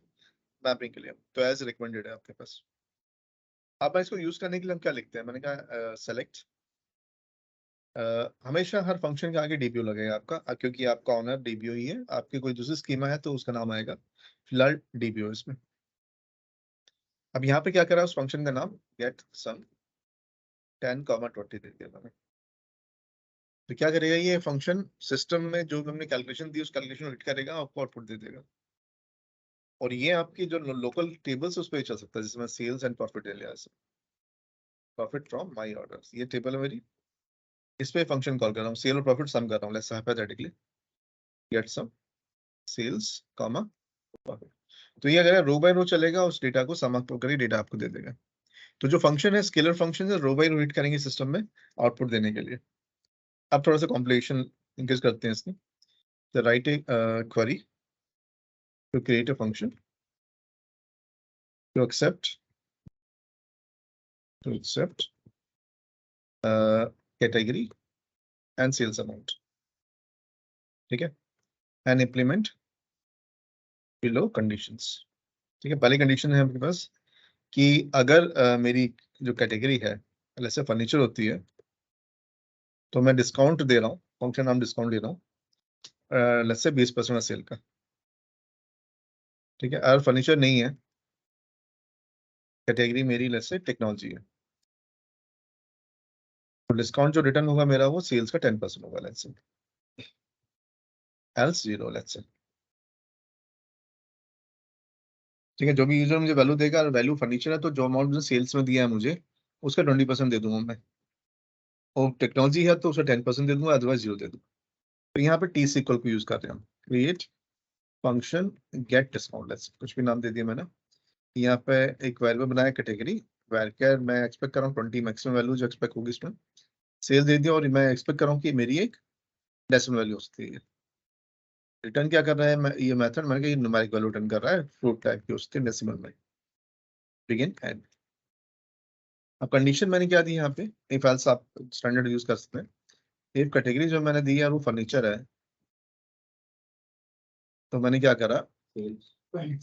मैपिंग के लिए, तो एज रिकमेंडेड है आपके पास। अब इसको यूज करने के लिए हम क्या लिखते हैं, मैंने कहा सेलेक्ट, हमेशा हर फंक्शन के आगे DPO लगेगा आपका, क्योंकि आपका ऑनर DPO ही है, आपकी कोई दूसरी स्कीमा है तो उसका नाम आएगा, फिलहाल DPO इसमें। अब यहाँ पे क्या करा, उस फंक्शन का नाम गेट सम 10,20 दे दिया मैंने। तो क्या करेगा ये फंक्शन, सिस्टम में जो हमने कैलकुलेशन दी उस कैलकुलेशन हिट करेगा, आपको आउटपुट दे देगा। और ये आपकी जो लोकल टेबल्स उस पर चल सकता है, जिसमें सेल्स एंड प्रॉफिट ले लिया, प्रॉफिट फ्रॉम माई ऑर्डर्स, ये टेबल है मेरी, इस पे फंक्शन कॉल कर रहा हूँ, सेल और प्रॉफिट सम कर रहा हूँ, let's hypothetically get sum sales comma profit. तो ये अगर रो बाय रो चलेगा, उस डेटा को सम अप करके डेटा आपको दे देगा। तो जो फंक्शन है स्केलर फंक्शन है, रो बाय रो हिट करेंगे सिस्टम में आउटपुट देने के लिए। अब थोड़ा सा कॉम्प्लिकेशन इंक्रीज करते हैं इसकी, तो write a query to create a function to accept category and sales amount, ठीक है, and implement below conditions, ठीक है। पहली कंडीशन है आपके पास कि अगर मेरी जो कैटेगरी है जैसे फर्नीचर होती है तो मैं डिस्काउंट दे रहा हूँ, फंक्शन नाम डिस्काउंट दे रहा हूँ लेट्स से 20% सेल का, ठीक है। अगर फर्नीचर नहीं है, कैटेगरी मेरी लेट्स से टेक्नोलॉजी है, तो डिस्काउंट जो रिटर्न होगा मेरा वो सेल्स का 10% होगा let's say, else 0 let's say, ठीक है। जो भी यूजर मुझे वैल्यू देगा, वैल्यू फर्नीचर है तो जो अमाउंट मुझे सेल्स में दिया है मुझे उसका 20% दे दूंगा मैं, और टेक्नोलॉजी है तो उसका 10% दे दूंगा, अदरवाइज 0 दे दूंगा। तो यहाँ पे टी इक्वल को यूज कर रहे हैं हम, create function get discount, let's कुछ भी नाम दे दिया मैंने। यहाँ पे एक वेरिएबल बनाया कैटेगरी, वेरिएबल मैं एक्सपेक्ट कर रहा हूँ 20 मैक्सिमम वैल्यू जो एक्सपेक्ट होगी इसमें, सेल दे दिया, और मैं एक्सपेक्ट कर रहा हूँ कि मेरी एक डेसिमल वैल्यू हो सकती है। रिटर्न क्या कर रहा है, ये मेथड मैंने कहा ये न्यूमेरिक वैल्यू रिटर्न कर रहा है, फ्लोट टाइप की उसके डेसिमल में, बिगिन एंड। अब कंडीशन मैंने क्या दी यहाँ पे, इफ एल्स आप स्टैंडर्ड यूज कर सकते हैं। एक कैटेगरी जो मैंने दी है वो फर्नीचर है, तो मैंने क्या करा,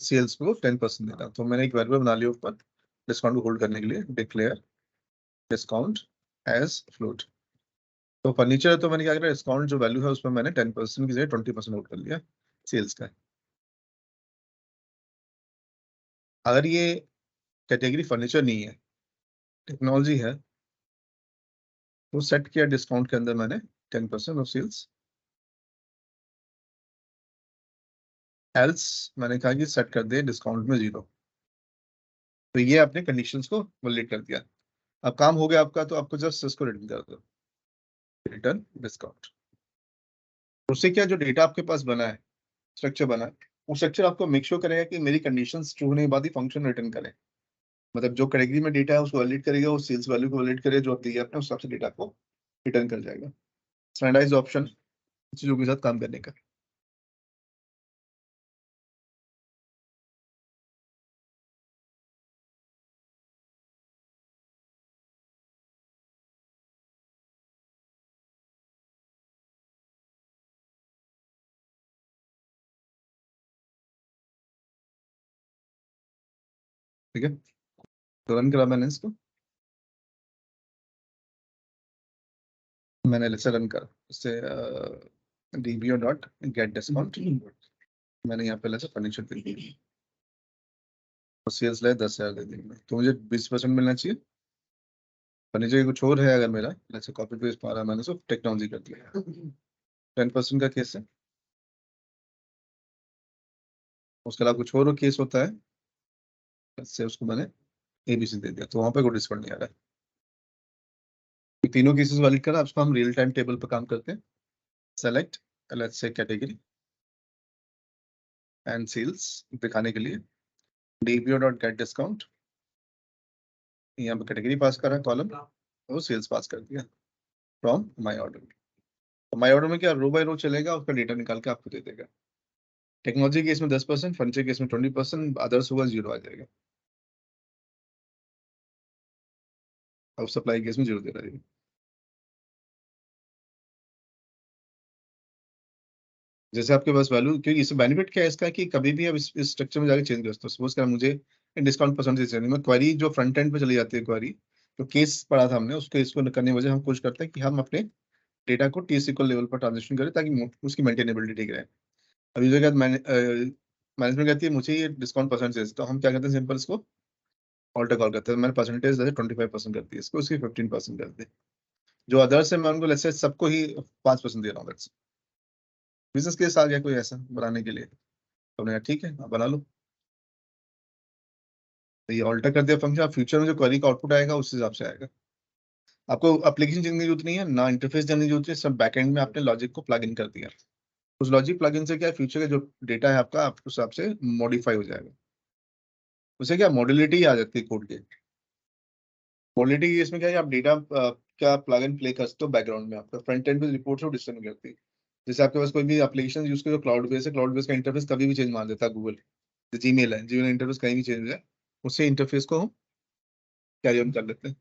सेल्स को 10% देना, तो मैंने एक वेरिएबल बना लिया ऊपर डिस्काउंट को होल्ड करने के लिए, डिक्लेयर डिस्काउंट एज फ्लोट। तो फर्नीचर है तो मैंने क्या करा, डिस्काउंट जो वैल्यू है उसमें मैंने 10% की जगह 20% होल्ड कर लिया सेल्स का। अगर ये कैटेगरी फर्नीचर नहीं है, टेक्नोलॉजी है, तो सेट किया डिस्काउंट के अंदर मैंने 10% ऑफ सेल्स, एल्स मैंने कहा कि सेट कर दे डिस्काउंट में 0। तो ये आपने कंडीशंस को वैलिडेट कर दिया। अब काम हो गया आपका, तो आपको जस्ट इसको रिटर्न कर दो, रिटर्न डिस्काउंट। उससे क्या, जो डेटा आपके पास बना है, स्ट्रक्चर बना है, वो स्ट्रक्चर आपको मेक श्योर करेगा कि मेरी कंडीशंस ट्रू होने के बाद ही फंक्शन रिटर्न करे। मतलब जो कैटेगरी में डेटा है उसको वैलिडेट करेगा, वो सेल्स वैल्यू को वैलिडेट करेगा जो आप दिया आपने, उस हिसाब से डेटा को रिटर्न कर जाएगा। स्टैंडर्डाइज ऑप्शन चीजों के साथ काम करने का। ठीक है, तो रन करा मैंने इसको, मैंने लेक्चर रन करा, उससे dbo डॉट गेट डिस्काउंट, मैंने यहाँ पे लेक्चर फर्नीचर दे दी और सेल्स लाए 10,000 दे दी, तो मुझे 20% मिलना चाहिए। फर्नीचर कुछ और है, अगर मेरा लेक्चर कॉपी पेस्ट पा रहा है, मैंने सिर्फ टेक्नोलॉजी कर दिया, 10% का केस है। उसके अलावा कुछ और केस होता है, से उसको मैंने एबीसी दे दिया, तो वहां पे कोई डिस्काउंट नहीं आ रहा है। तीनों केसेस वैलिड करा, उसको हम रियल टाइम टेबल पर काम करते हैं। Select let's say category and sales दिखाने के लिए dbo डॉट गेट डिस्काउंट, यहाँ पे कैटेगरी पास करा कॉलम, और सेल्स पास कर दिया from my order. My order में क्या, रो बाय रो चलेगा, उसका डेटा निकाल के आपको दे देगा। टेक्नोलॉजी केस में 10%, फर्नीचर केस में 20%, अदर्स होगा 0 आ जाएगा, और सप्लाई केस में 0 दे रहा है। जैसे आपके पास वैल्यू, क्योंकि इससे बेनिफिट क्या है इसका कि कभी भी आप इस स्ट्रक्चर में जाके चेंज कर सकते हो। सपोज कर मुझे डिस्काउंट परसेंटेज चाहिए, मैं क्वेरी जो फ्रंट एंड पे चली जाती है क्वेरी, तो केस पढ़ा था हमने, उस केस को करने की वजह हम कोशिश करते हैं कि हम अपने डेटा को T sequel level per transaction करें ताकि उसकी मेंटेनेबिलिटी ठीक रहे। अभी जो मैनेजमेंट कहती है मुझे ये डिस्काउंट परसेंटेज, तो हम क्या करते हैं, सिंपल इसको ऑल्टर कॉल करते हैं। मैंने परसेंटेज जैसे 25% कर दी, इसको उसकी 15% कर दी। जो अदर्स है मैं उनको लेट्स से सबको ही 5% दे रहा हूँ। बिजनेस केस आ गया कोई ऐसा बनाने के लिए, तो हमने कहा ठीक है आप बना लो। तो ये ऑल्टर कर दिया फंक्शन, फ्यूचर में जो क्वेरी का आउटपुट आएगा उस हिसाब से आएगा। आपको एप्लीकेशन चेंजने की जरूरत नहीं है, ना इंटरफेस जानने की जरूरत है, सब बैकएंड में आपने लॉजिक को प्लग इन कर दिया। उस लॉजिक प्लग इन से क्या है, फ्यूचर का जो डेटा है आपका आप उस हिसाब से मॉडिफाई हो जाएगा। उसे क्या मॉड्यूलिटी आ जाती है कोड के। मॉड्यूलिटी इसमें क्या है, आप डेटा का प्लग एंड प्ले कर सकते हो बैकग्राउंड में, आपका फ्रंट एंड पे रिपोर्ट से डिस्टर्ब नहीं करती। जैसे आपके पास कोई भी एप्लीकेशन यूज करो, क्लाउड बेस है, क्लाउड बेस का इंटरफेस कभी भी चेंज मार देता है गूगल। जीमेल है, जीमेल इंटरफेस कहीं भी चेंज हो जाए उसे इंटरफेस को हम कैरी ऑन कर लेते हैं।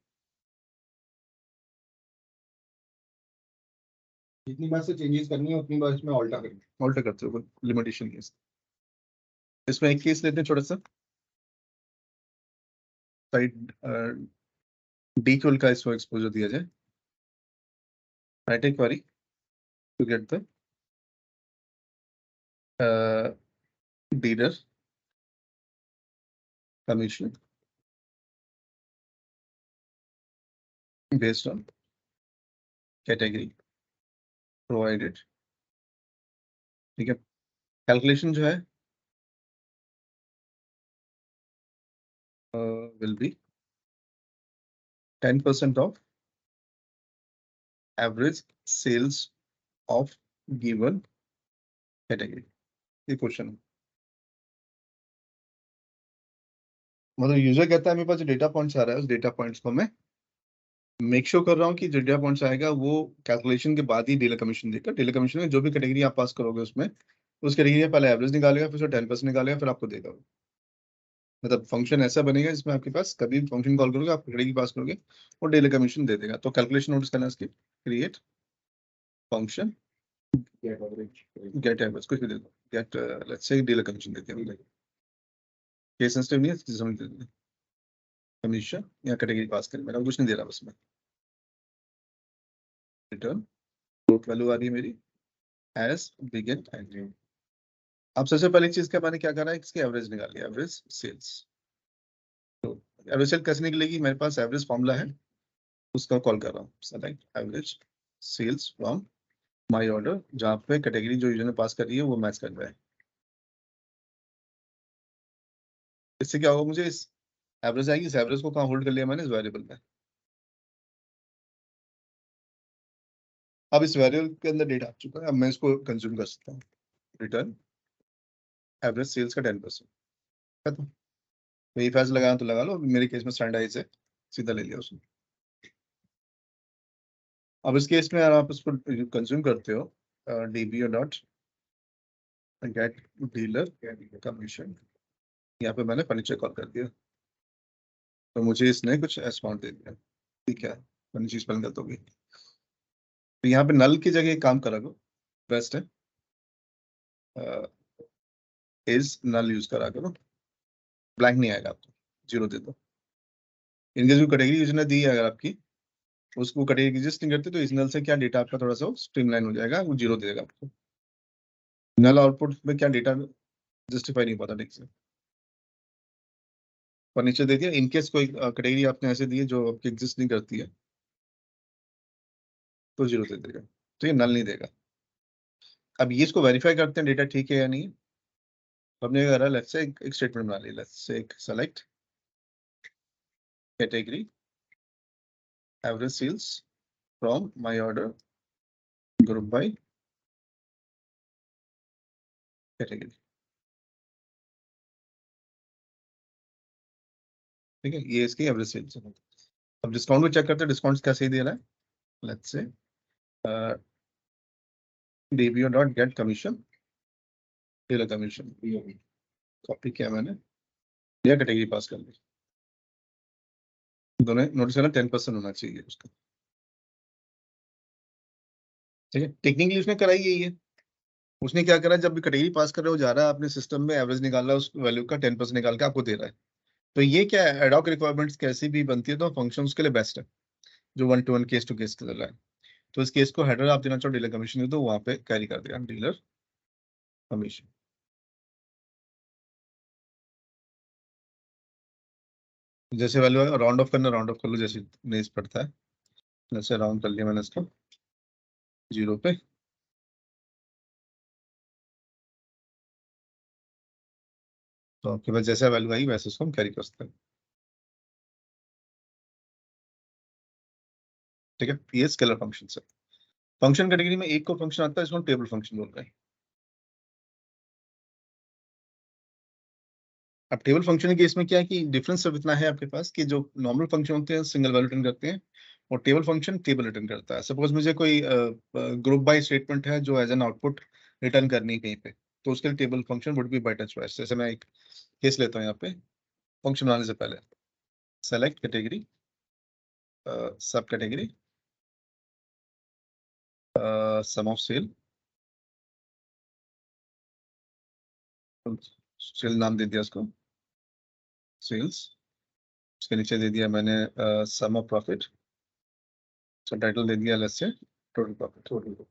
जितनी बार से चेंजेस करनी है उतनी बार इसमें ऑल्टर करनी है। ऑल्टर करते हो, लिमिटेशन केस। इसमें एक केस लेते हैं छोटा सा, साइड डीक्यूल का इसको एक्सपोजर दिया जाए। राइट एक query to get the dealer commission based on category provided। ठीक है, कैलकुलेशन जो है will be 10% of average sales of given category। ये क्वेश्चन है, मतलब यूजर कहता है मेरे पास जो डेटा पॉइंट्स आ रहा है उस डेटा पॉइंट्स को मैं मेक श्योर कर रहा हूँ कि जो डेटा पॉइंट्स आएगा वो कैलकुलेशन के बाद ही डीलर कमीशन देगा। डीलर कमीशन में जो भी कैटेगरी आप पास करोगे उसमें उस कैटेगरी का पहले एवरेज निकालेगा, फिर 10% निकालेगा, फिर आपको देगा। मतलब फंक्शन ऐसा बनेगा जिसमें आपके पास कभी भी फंक्शन कॉल करोगे, आप कैटेगरी पास करोगे और डीलर कमीशन दे देगा। तो कैलकुलेशन नोटिस करना है इसकी, क्रिएट फंक्शन गेट एवरेज, कुछ भी दे दो, get let's say dealer commission देते हैं। केस सेंसिटिव नहीं है, समझ दे कमीशन या कैटेगरी पास करें, मैंने कुछ नहीं दे रहा बस मैं। रिटर्न फ्लोट वैल्यू आ रही है मेरी एज बिगिन एंड। अब सबसे पहली चीज क्या मैंने क्या करा है, इसकी एवरेज निकाली, एवरेज सेल्स। तो एवरेज सेल कैसे निकलेगी, मेरे पास एवरेज फॉर्मूला है उसका कॉल कर रहा हूँ, select average sales from my order, जहाँ पे कैटेगरी जो यूजर ने पास कर रही है वो मैच कर रहा है। इससे क्या होगा, मुझे इस एवरेज आएगी, इस एवरेज को कहाँ होल्ड कर लिया मैंने, इस वेरिएबल में। अब इस वेरिएबल के अंदर डेटा आ चुका है, अब मैं इसको कंज्यूम कर सकता हूँ। रिटर्न एवरेज सेल्स का 10%, खत्म। यही फैसला लगाना तो लगा लो, मेरे केस में स्टैंडर्ड से सीधा ले लिया उसने। अब इस केस में अगर आप इसको कंज्यूम करते हो, DBO dot gate dealer commission, यहाँ पे मैंने फर्नीचर कॉल कर दिया, तो मुझे इसने कुछ अमाउंट दे दिया। ठीक है, फर्नीचर स्पेलिंग गलत हो गई, तो यहाँ पे नल की जगह एक काम करा करो, बेस्ट है इज नल यूज करा करो, ब्लैंक नहीं आएगा आपको, जीरो दे दो। इनके जो कैटेगरी यूजर ने दी है अगर आपकी, उसको कैटेगरी एग्जिस्ट नहीं करते तो इस नल से क्या डेटा आपका थोड़ा सा स्ट्रीमलाइन हो जाएगा, वो जीरो दे देगा आपको। नल आउटपुट में क्या डेटा जस्टिफाई नहीं पाता ठीक से, फर्नीचर दे दिया। इनकेस कोई कैटेगरी आपने ऐसे दी है जो आपकी एग्जिस्ट नहीं करती है तो जीरो दे देगा, तो ये नल नहीं देगा। अब ये इसको वेरीफाई करते हैं डेटा ठीक है या नहीं। तो हमने करा, लेट्स से एक स्टेटमेंट बना ली, लेट्स से एक select category average sales from my order group by category. ठीक है, ये इसकी एवरेज सेल्स है। अब डिस्काउंट को चेक करते हैं, डिस्काउंट क्या सही दे रहा है। लेट्स से DBO dot get commission, dealer commission copy किया मैंने, या कैटेगरी पास कर ली, दोनों नोटिस करना 10% होना चाहिए उसका। ठीक है, टेक्निकली उसने कराई यही है। उसने क्या करा, जब भी कैटेगरी पास कर रहे हो जा रहा है अपने सिस्टम में, एवरेज निकाल रहा है, उस वैल्यू का 10% निकाल के आपको दे रहा है। तो ये क्या है, एडॉक रिक्वायरमेंट्स कैसी भी बनती है तो फंक्शंस के लिए बेस्ट है, जो 1 to 1 केस टू केस चल रहा है। तो इस केस को हेडर आप देना चाहो डीलर कमीशन दे दो, वहां पे कैरी कर देगा डीलर कमीशन। जैसे वैल्यू राउंड ऑफ करना, राउंड ऑफ कर लो जैसे नेस पड़ता है, जैसे राउंड कर लिया मैंने इसको जीरो पे। तो आपके पास जैसा वैल्यू आई वैसे उसको हम कैरी कर सकते हैं। ठीक है, ये स्केलर फंक्शन है। फंक्शन कैटेगरी में एक को फंक्शन आता है, इसको टेबल फंक्शन बोल रहे हैं। अब टेबल फंक्शन के इसमें क्या है कि डिफरेंस सिर्फ इतना है आपके पास कि जो नॉर्मल फंक्शन होते हैं सिंगल वैल्यू रिटर्न करते हैं, और टेबल फंक्शन टेबल रिटर्न करता है। सपोज मुझे कोई ग्रुप बाय स्टेटमेंट है जो एज एन आउटपुट रिटर्न करनी है कहीं पे, तो उसके लिए table function would be by touch wise. जैसे मैं एक केस लेता हूँ यहाँ पे, फंक्शन बनाने से पहले select category, sub category, sum of sale, sale नाम दे दिया उसको सेल्स, उसके नीचे दे दिया मैंने सम ऑफ प्रॉफिट, सब टाइटल दे दिया let's say total profit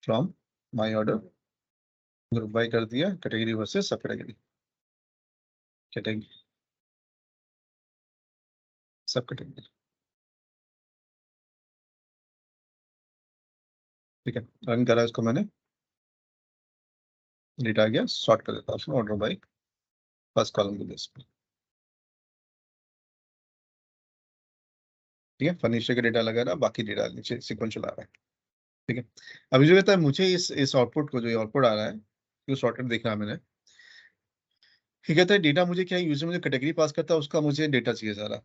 from my order, group bye कर दिया कैटेगरी वर्सेस सब कैटेगरी, कैटेगरी सब कैटेगरी। ठीक है, रन करा इसको मैंने, डेटा आ गया, सॉर्ट कर देता हूँ ऑर्डर बाय फर्स्ट कॉलम के बेस पे। ठीक है, फर्नीचर का डेटा लगा रहा, बाकी डेटा नीचे सीक्वेंशियल आ रहा है। ठीक है, अभी जो कहता है मुझे इस आउटपुट को, जो आउटपुट आ रहा है जो सॉर्टेड दिख रहा है मैंने, ठीक कहता है डेटा मुझे क्या, यूजर मुझे कैटेगरी पास करता है, उसका मुझे डेटा चाहिए सारा,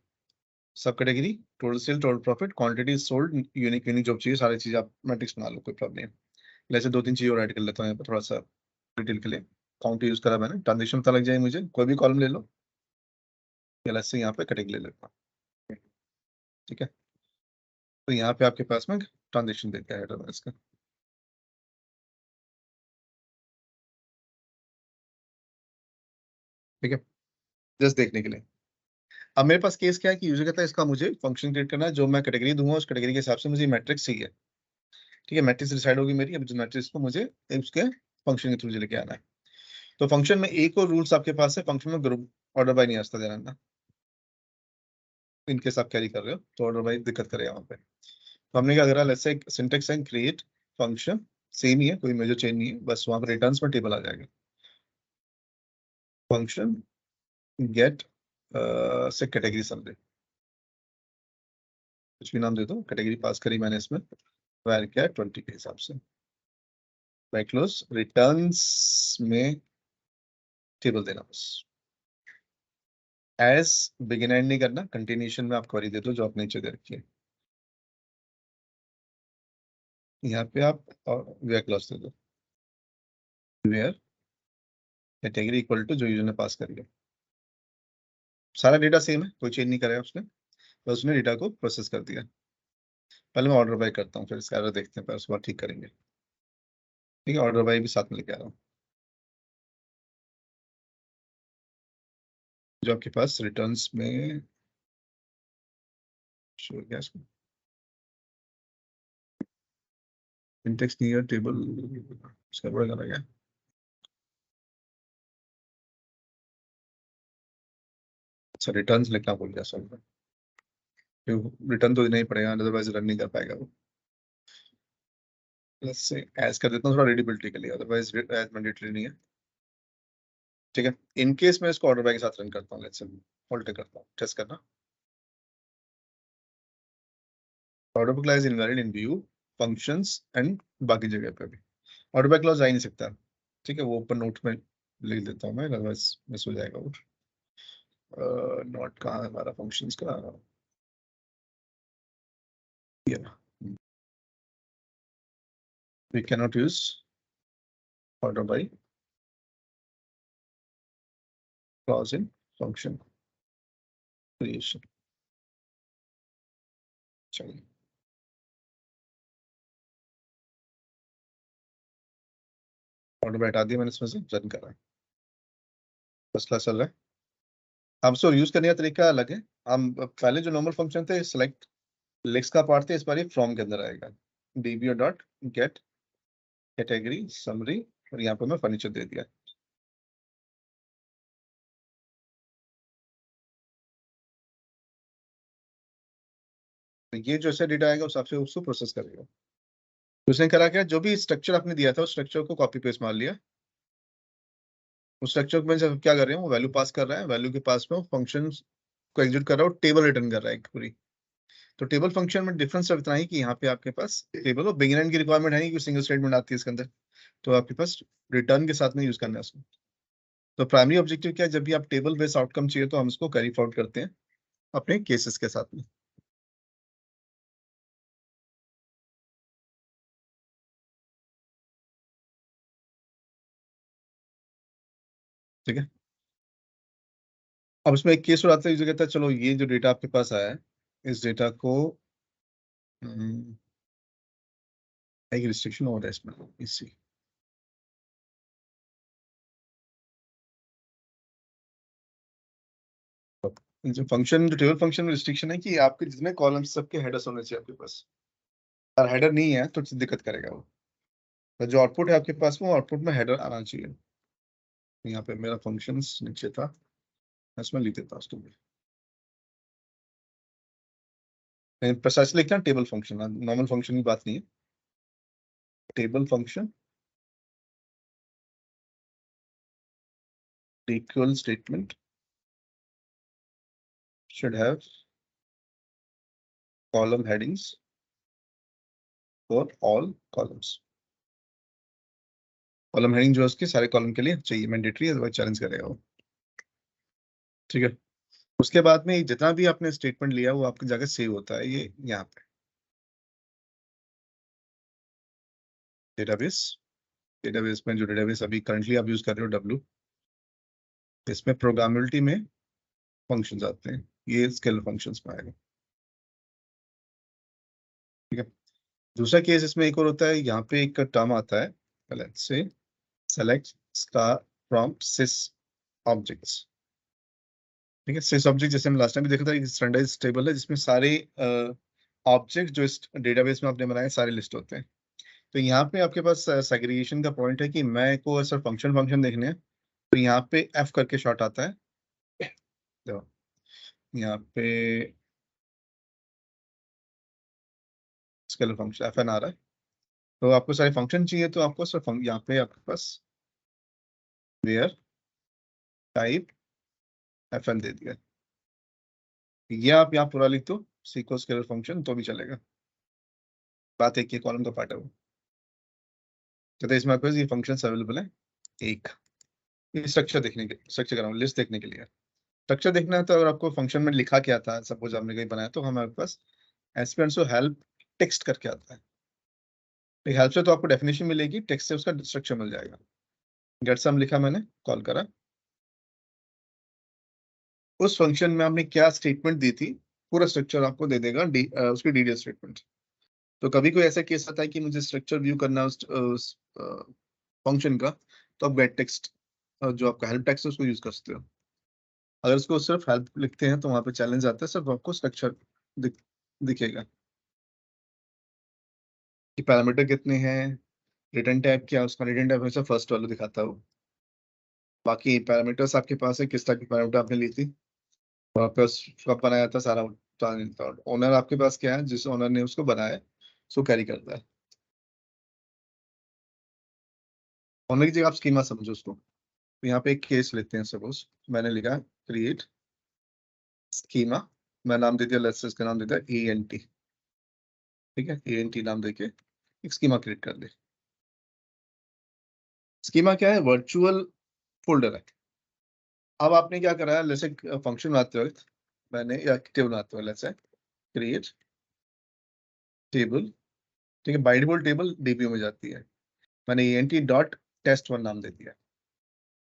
सब category, total sale, total profit, quantity sold, unique unique job चाहिए, सारी चीजें आप मैट्रिक्स बना लो, कोई प्रॉब्लम नहीं है। जैसे 2-3 चीजें और ऐड कर लेता हूँ यहाँ पर थोड़ा सा डिटेल के लिए। काउंट यूज करा मैंने, ट्रांजेक्शन पता लग जाए मुझे, कोई भी कॉलम ले लो, या से यहाँ पे कैटेगरी ले लेता हूँ। ठीक है, तो यहाँ पे आपके पास में ट्रांजेक्शन देता है हेडर इसका। ठीक है, जस्ट देखने के लिए। अब मेरे पास केस क्या है कि यूजर कहता है इसका मुझे फंक्शन क्रिएट करना है, जो मैं कैटेगरी दूंगा उस कैटेगरी के हिसाब से मुझे मैट्रिक्स चाहिए। ठीक है, मैट्रिक्स डिसाइड होगी मेरी, अब जो मैट्रिक्स को मुझे उसके फंक्शन के थ्रू लेके आना है। तो फंक्शन में एक और रूल्स आपके पास है, फंक्शन में ग्रुप ऑर्डर बाय नहीं आता देना ना, इनकेस आप कैरी कर रहे हो तो ऑर्डर बाय दिक्कत करेगा वहाँ पे। तो हमने क्या करा, let's say syntax and create function same ही है, कोई मेजर चेंज नहीं है, बस वहाँ पर रिटर्न्स में टेबल आ जाएगा। फंक्शन गेट से कैटेगरी समझे, कुछ भी नाम दे दो, कैटेगरी पास करी मैंने इसमें वैर क्या 20 के हिसाब से, बाय क्लोज रिटर्न्स में टेबल देना बस। एज बिगिन एंड नहीं करना, कंटिन्यूशन में आप क्वेरी दे दो जो आपने नीचे दे रखी है, यहाँ पे आप वेयर क्लॉज दे दो, वेयर कैटेगरी इक्वल टू जो यूजर ने पास करी है, सारा डेटा सेम है, कोई चेंज नहीं कराया उसने, बस उसने डेटा को प्रोसेस कर दिया। पहले मैं ऑर्डर बाय करता हूँ, फिर इसका एरर देखते हैं, फिर उसके बाद ठीक करेंगे। ठीक है, ऑर्डर बाय भी साथ में लेके आ रहा हूँ, जो आपके पास रिटर्न्स में शो गया इसको, इंडेक्स नियर टेबल, इसका बड़ा गाना गया। अच्छा, रिटर्न्स लिखना भूल गया सॉरी, रिटर्न तो देना ही पड़ेगा, अदरवाइज रन नहीं कर पाएगा वो। लेट्स से एज कर देता हूँ थोड़ा रीडेबिलिटी के लिए, अदरवाइज एज मैंडेटरी नहीं है। ठीक है, इन केस मैं इसको ऑर्डर बाय के साथ रन करता हूँ, लेट्स से ऑल्टर करता हूँ, टेस्ट करना। Order book lies invalid in view functions and बाकी जगह पे भी ऑर्डर बाय क्लॉज आ ही नहीं सकता। ठीक है, वो ऊपर नोट में लिख देता हूँ मैं, अदरवाइज मिस हो जाएगा वो। नोट कहाँ है हमारा फंक्शंस का, ये we cannot use order by clause in function creation। चलिए, ऑर्डर बैठा दिया मैंने, इसमें से रन करा, फर्स्ट क्लास चल रहा है। अब सो यूज करने का तरीका अलग है, हम पहले जो नॉर्मल फंक्शन थे सिलेक्ट लिस्ट का पार्ट थे, इस बार ये फ्रॉम के अंदर आएगा, dbo dot gate category summary, और यहाँ पे मैं फर्नीचर दे दिया। तो ये जो ऐसा डेटा आएगा उस हिसाब से उसको प्रोसेस करेगा। तो उसने करा क्या, जो भी स्ट्रक्चर आपने दिया था उस स्ट्रक्चर को कॉपी पेस्ट मार लिया, उस स्ट्रक्चर में जब क्या कर रहे हैं वो वैल्यू पास कर रहा है, वैल्यू के पास में फंक्शन को एग्जीक्यूट कर रहा है और टेबल रिटर्न कर रहा है एक पूरी। तो टेबल फंक्शन में डिफरेंस इतना ही कि यहाँ पे आपके पास टेबल और बिगिनर की रिक्वायरमेंट है नहीं कि सिंगल स्टेटमेंट आती है इसके अंदर, तो आपके पास रिटर्न के साथ में यूज करना है उसको। तो प्राइमरी ऑब्जेक्टिव क्या है, जब भी आप टेबल बेस्ड आउटकम चाहिए तो हम इसको कैरी फॉरवर्ड करते हैं अपने केसेस के साथ में। ठीक है, अब इसमें एक केस और आता है, जो कहता है चलो ये जो डेटा आपके पास आया है, इस डेटा को एक रिस्ट्रिक्शन हो रहा है इसमें, इसी जो फंक्शन, जो टेबल फंक्शन में रिस्ट्रिक्शन है कि आपके जितने कॉलम्स सबके हेडर्स होने चाहिए आपके पास, और हेडर नहीं है तो दिक्कत करेगा वो। तो जो आउटपुट है आपके पास, वो आउटपुट में हेडर आना चाहिए। यहाँ पे मेरा फंक्शंस नीचे था, इसमें लिख देता उसको भी प्रिसाइसली लिखना, टेबल फंक्शन, नॉर्मल फंक्शन की बात नहीं है। Table function equal statement should have column headings for all columns। Column heading जो है उसके सारे कॉलम के लिए चाहिए, मैंडेटरी, अदरवाइज चैलेंज करेगा वो। ठीक है, उसके बाद में जितना भी आपने स्टेटमेंट लिया वो आपकी जगह सेव होता है, ये यहाँ पे डेटाबेस। डेटाबेस में जो डेटाबेस अभी करंटली आप यूज कर रहे हो डब्ल्यू, इसमें प्रोग्रामेबिलिटी में फंक्शंस आते हैं, ये स्केलर फंक्शंस में आएगा। ठीक है, दूसरा केस इसमें एक और होता है, यहाँ पे एक टर्म आता है, let's say select star from sys objects. ठीक है, सिस ऑब्जेक्ट जैसे हम लास्ट टाइम भी देखा था, एक स्टैंडर्डाइज्ड टेबल है जिसमें सारे ऑब्जेक्ट जो इस डेटाबेस में आपने बनाए सारे लिस्ट होते हैं। तो यहाँ पे आपके पास सेग्रीगेशन का पॉइंट है कि मैं को सर फंक्शन फंक्शन देखने हैं, तो यहाँ पे एफ करके शॉर्ट आता है। देखो यहाँ पे स्केलर फंक्शन एफ एन आ रहा है, तो आपको सारे फंक्शन चाहिए, तो आपको सर यहाँ पे आपके पास वेयर टाइप एफ एन दे दिया। ये आप यहाँ पूरा लिख दो सीक्वल स्केलर फंक्शन तो भी चलेगा, बात एक ही कॉलम का पार्ट है वो। तो इसमें आपके पास ये फंक्शंस अवेलेबल है। एक स्ट्रक्चर देखने के, स्ट्रक्चर कर रहा हूँ, लिस्ट देखने के लिए। स्ट्रक्चर देखना है तो अगर आपको फंक्शन में लिखा क्या था, सपोज आपने कहीं बनाया, तो हमारे पास एसपीएनसो हेल्प टेक्स्ट करके आता है। तो हेल्प से तो आपको डेफिनेशन मिलेगी, टेक्स्ट से उसका स्ट्रक्चर मिल जाएगा। गेट सम लिखा मैंने, कॉल करा, उस फंक्शन में आपने क्या स्टेटमेंट दी थी, पूरा स्ट्रक्चर आपको दे देगा, उसकी डिटेल स्टेटमेंट। तो कभी कोई ऐसा केस आता है कि मुझे स्ट्रक्चर व्यू करना है उस फंक्शन का, तो आप गेट टेक्स्ट, जो आपका हेल्प टेक्स्ट है उसको यूज कर सकते हो। अगर उसको सिर्फ हेल्प लिखते हैं तो वहां पे चैलेंज आता है, सिर्फ आपको स्ट्रक्चर दिखेगा कि पैरामीटर कितने हैं, रिटर्न टाइप क्या है उसका, रिटर्न टाइप हमेशा फर्स्ट वाला दिखाता है वो। बाकी पैरामीटर्स आपके पास है, किस टाइप की पैरामीटर आपने ली थी, वहाँ पे कब बनाया था, सारा ओनर आपके पास क्या है, जिस ओनर ने उसको बनाया है उसको कैरी करता है। ओनर की जगह आप स्कीमा समझो उसको। तो यहाँ पे एक केस लेते हैं, सपोज मैंने लिखा क्रिएट स्कीमा, मैं नाम दे दिया, लेट्स से इसका नाम दे दिया ENT। ठीक है, ENT नाम देके एक स्कीमा क्रिएट कर दे। स्कीमा क्या है, वर्चुअल फोल्डर है। अब आपने क्या करा है, जैसे फंक्शन बनाते वक्त मैंने, या टेबल बनाते हुए लेट्स से क्रिएट टेबल। ठीक है, बाय डिफॉल्ट टेबल डीपीओ में जाती है, मैंने ENT डॉट टेस्ट वन नाम दे दिया,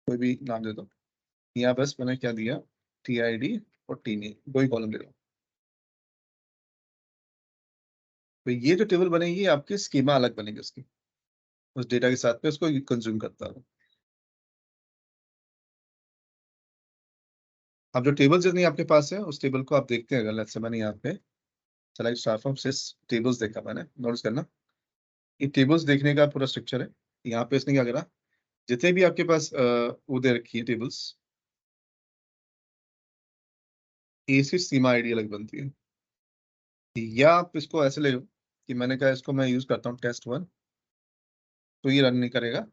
कोई भी नाम दे दो। यहाँ बस मैंने क्या दिया, TID और TNAME, दो ही कॉलम दे दो। तो ये जो टेबल बनेगी आपकी स्कीमा अलग बनेगी उसकी, उस डेटा के साथ में उसको कंज्यूम करता है। अब जो टेबल जितनी आपके पास है उस टेबल को आप देखते हैं, अगर लेट्स से मैंने यहाँ पे select star from sys tables देखा, मैंने नोटिस करना, ये टेबल्स देखने का पूरा स्ट्रक्चर है। यहाँ पे इसने क्या करा, जितने भी आपके पास वो दे रखी है टेबल्स, इसकी स्कीमा आईडी अलग बनती है। या आप इसको ऐसे ले लो कि मैंने कहा इसको मैं यूज करता हूँ टेस्ट वन, तो ये रन नहीं करेगा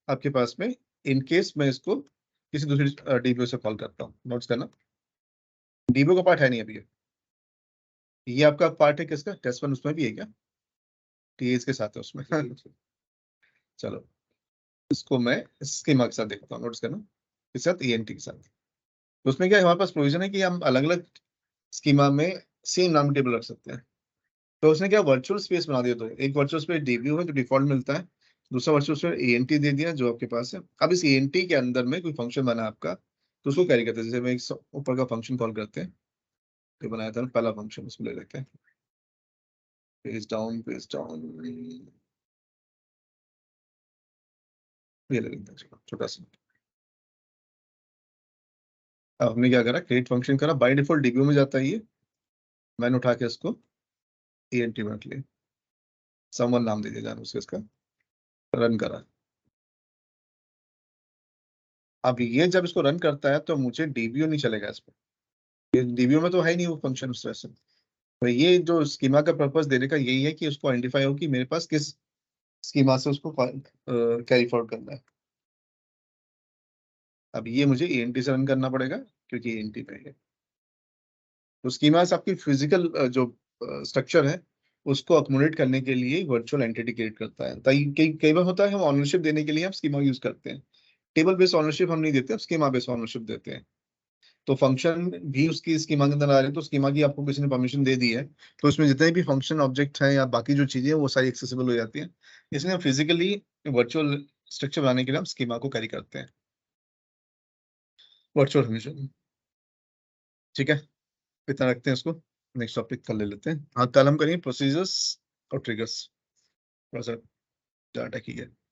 आपके पास में, इन केस मैं इसको किसी दूसरी डीबीओ से कॉल करता हूँ। नोट्स करना, डीबीओ का पार्ट है नहीं अभी ये आपका पार्ट है किसका, टेस्ट वन, उसमें भी है क्या, टीएस के साथ है उसमें। चलो इसको मैं स्कीमा के साथ देखता हूँ, नोट्स करना, के साथ ENT के साथ। तो उसमें क्या है, हमारे पास प्रोविजन है कि हम अलग अलग स्कीमा में सेम नाम टेबल रख सकते हैं। तो उसने क्या वर्चुअल स्पेस बना दिया, तो एक वर्चुअल स्पेस डीबीओ है जो डिफॉल्ट मिलता है, दूसरा वर्चुअल स्पेस ENT दे दिया जो आपके पास है। अब इस ENT के अंदर में कोई फंक्शन बना आपका, तो उसको कैरी करते हैं। जैसे मैं एक ऊपर का फंक्शन कॉल करते हैं, तो बनाया था ना पहला फंक्शन, उसको ले लेते हैं, पेज डाउन ये ले लेते हैं, चलो छोटा सा। अब हमने क्या करा, क्रिएट फंक्शन करा, बाय डिफॉल्ट डीबीओ में जाता है ये, मैंने उठा के इसको ENT में रख लिया, समवन नाम दे दिया जान उसके, इसका रन करा। अब ये जब इसको रन करता है तो मुझे डीबीओ नहीं चलेगा इस पर, डीबीओ में तो है ही नहीं वो फंक्शन उस तरह से। तो ये जो स्कीमा का पर्पस देने का यही है कि उसको आइडेंटिफाई हो कि मेरे पास किस स्कीमा से उसको कैरी फॉरवर्ड करना है। अब ये मुझे ENT से रन करना पड़ेगा क्योंकि ENT पे है। तो स्कीमा से आपकी फिजिकल जो स्ट्रक्चर है उसको अकोमोडेट करने के लिए वर्चुअल एंटिटी क्रिएट करता है। ताकि कई बार होता है हम ऑनरशिप देने के लिए हम स्कीमा यूज करते हैं, टेबल बेस्ड ऑनरशिप हम नहीं देते, हम स्कीमा बेस्ड ऑनरशिप देते हैं। तो फंक्शन भी उसकी स्कीमा के अंदर आ रहे हैं, तो स्कीमा की आपको किसी ने परमिशन दे दी है, तो उसमें जितने भी फंक्शन ऑब्जेक्ट हैं या बाकी जो चीजें हैं वो सारी एक्सेसिबल हो जाती हैं। इसलिए हम फिजिकली वर्चुअल स्ट्रक्चर बनाने के लिए हम स्कीमा को कैरी करते हैं, वर्चुअल फंक्शन। ठीक है, इतना रखते हैं इसको, नेक्स्ट टॉपिक कल ले लेते हैं। हाँ, कल हम करेंगे प्रोसीजर्स और ट्रिगर्स, थोड़ा सा डाटा की है।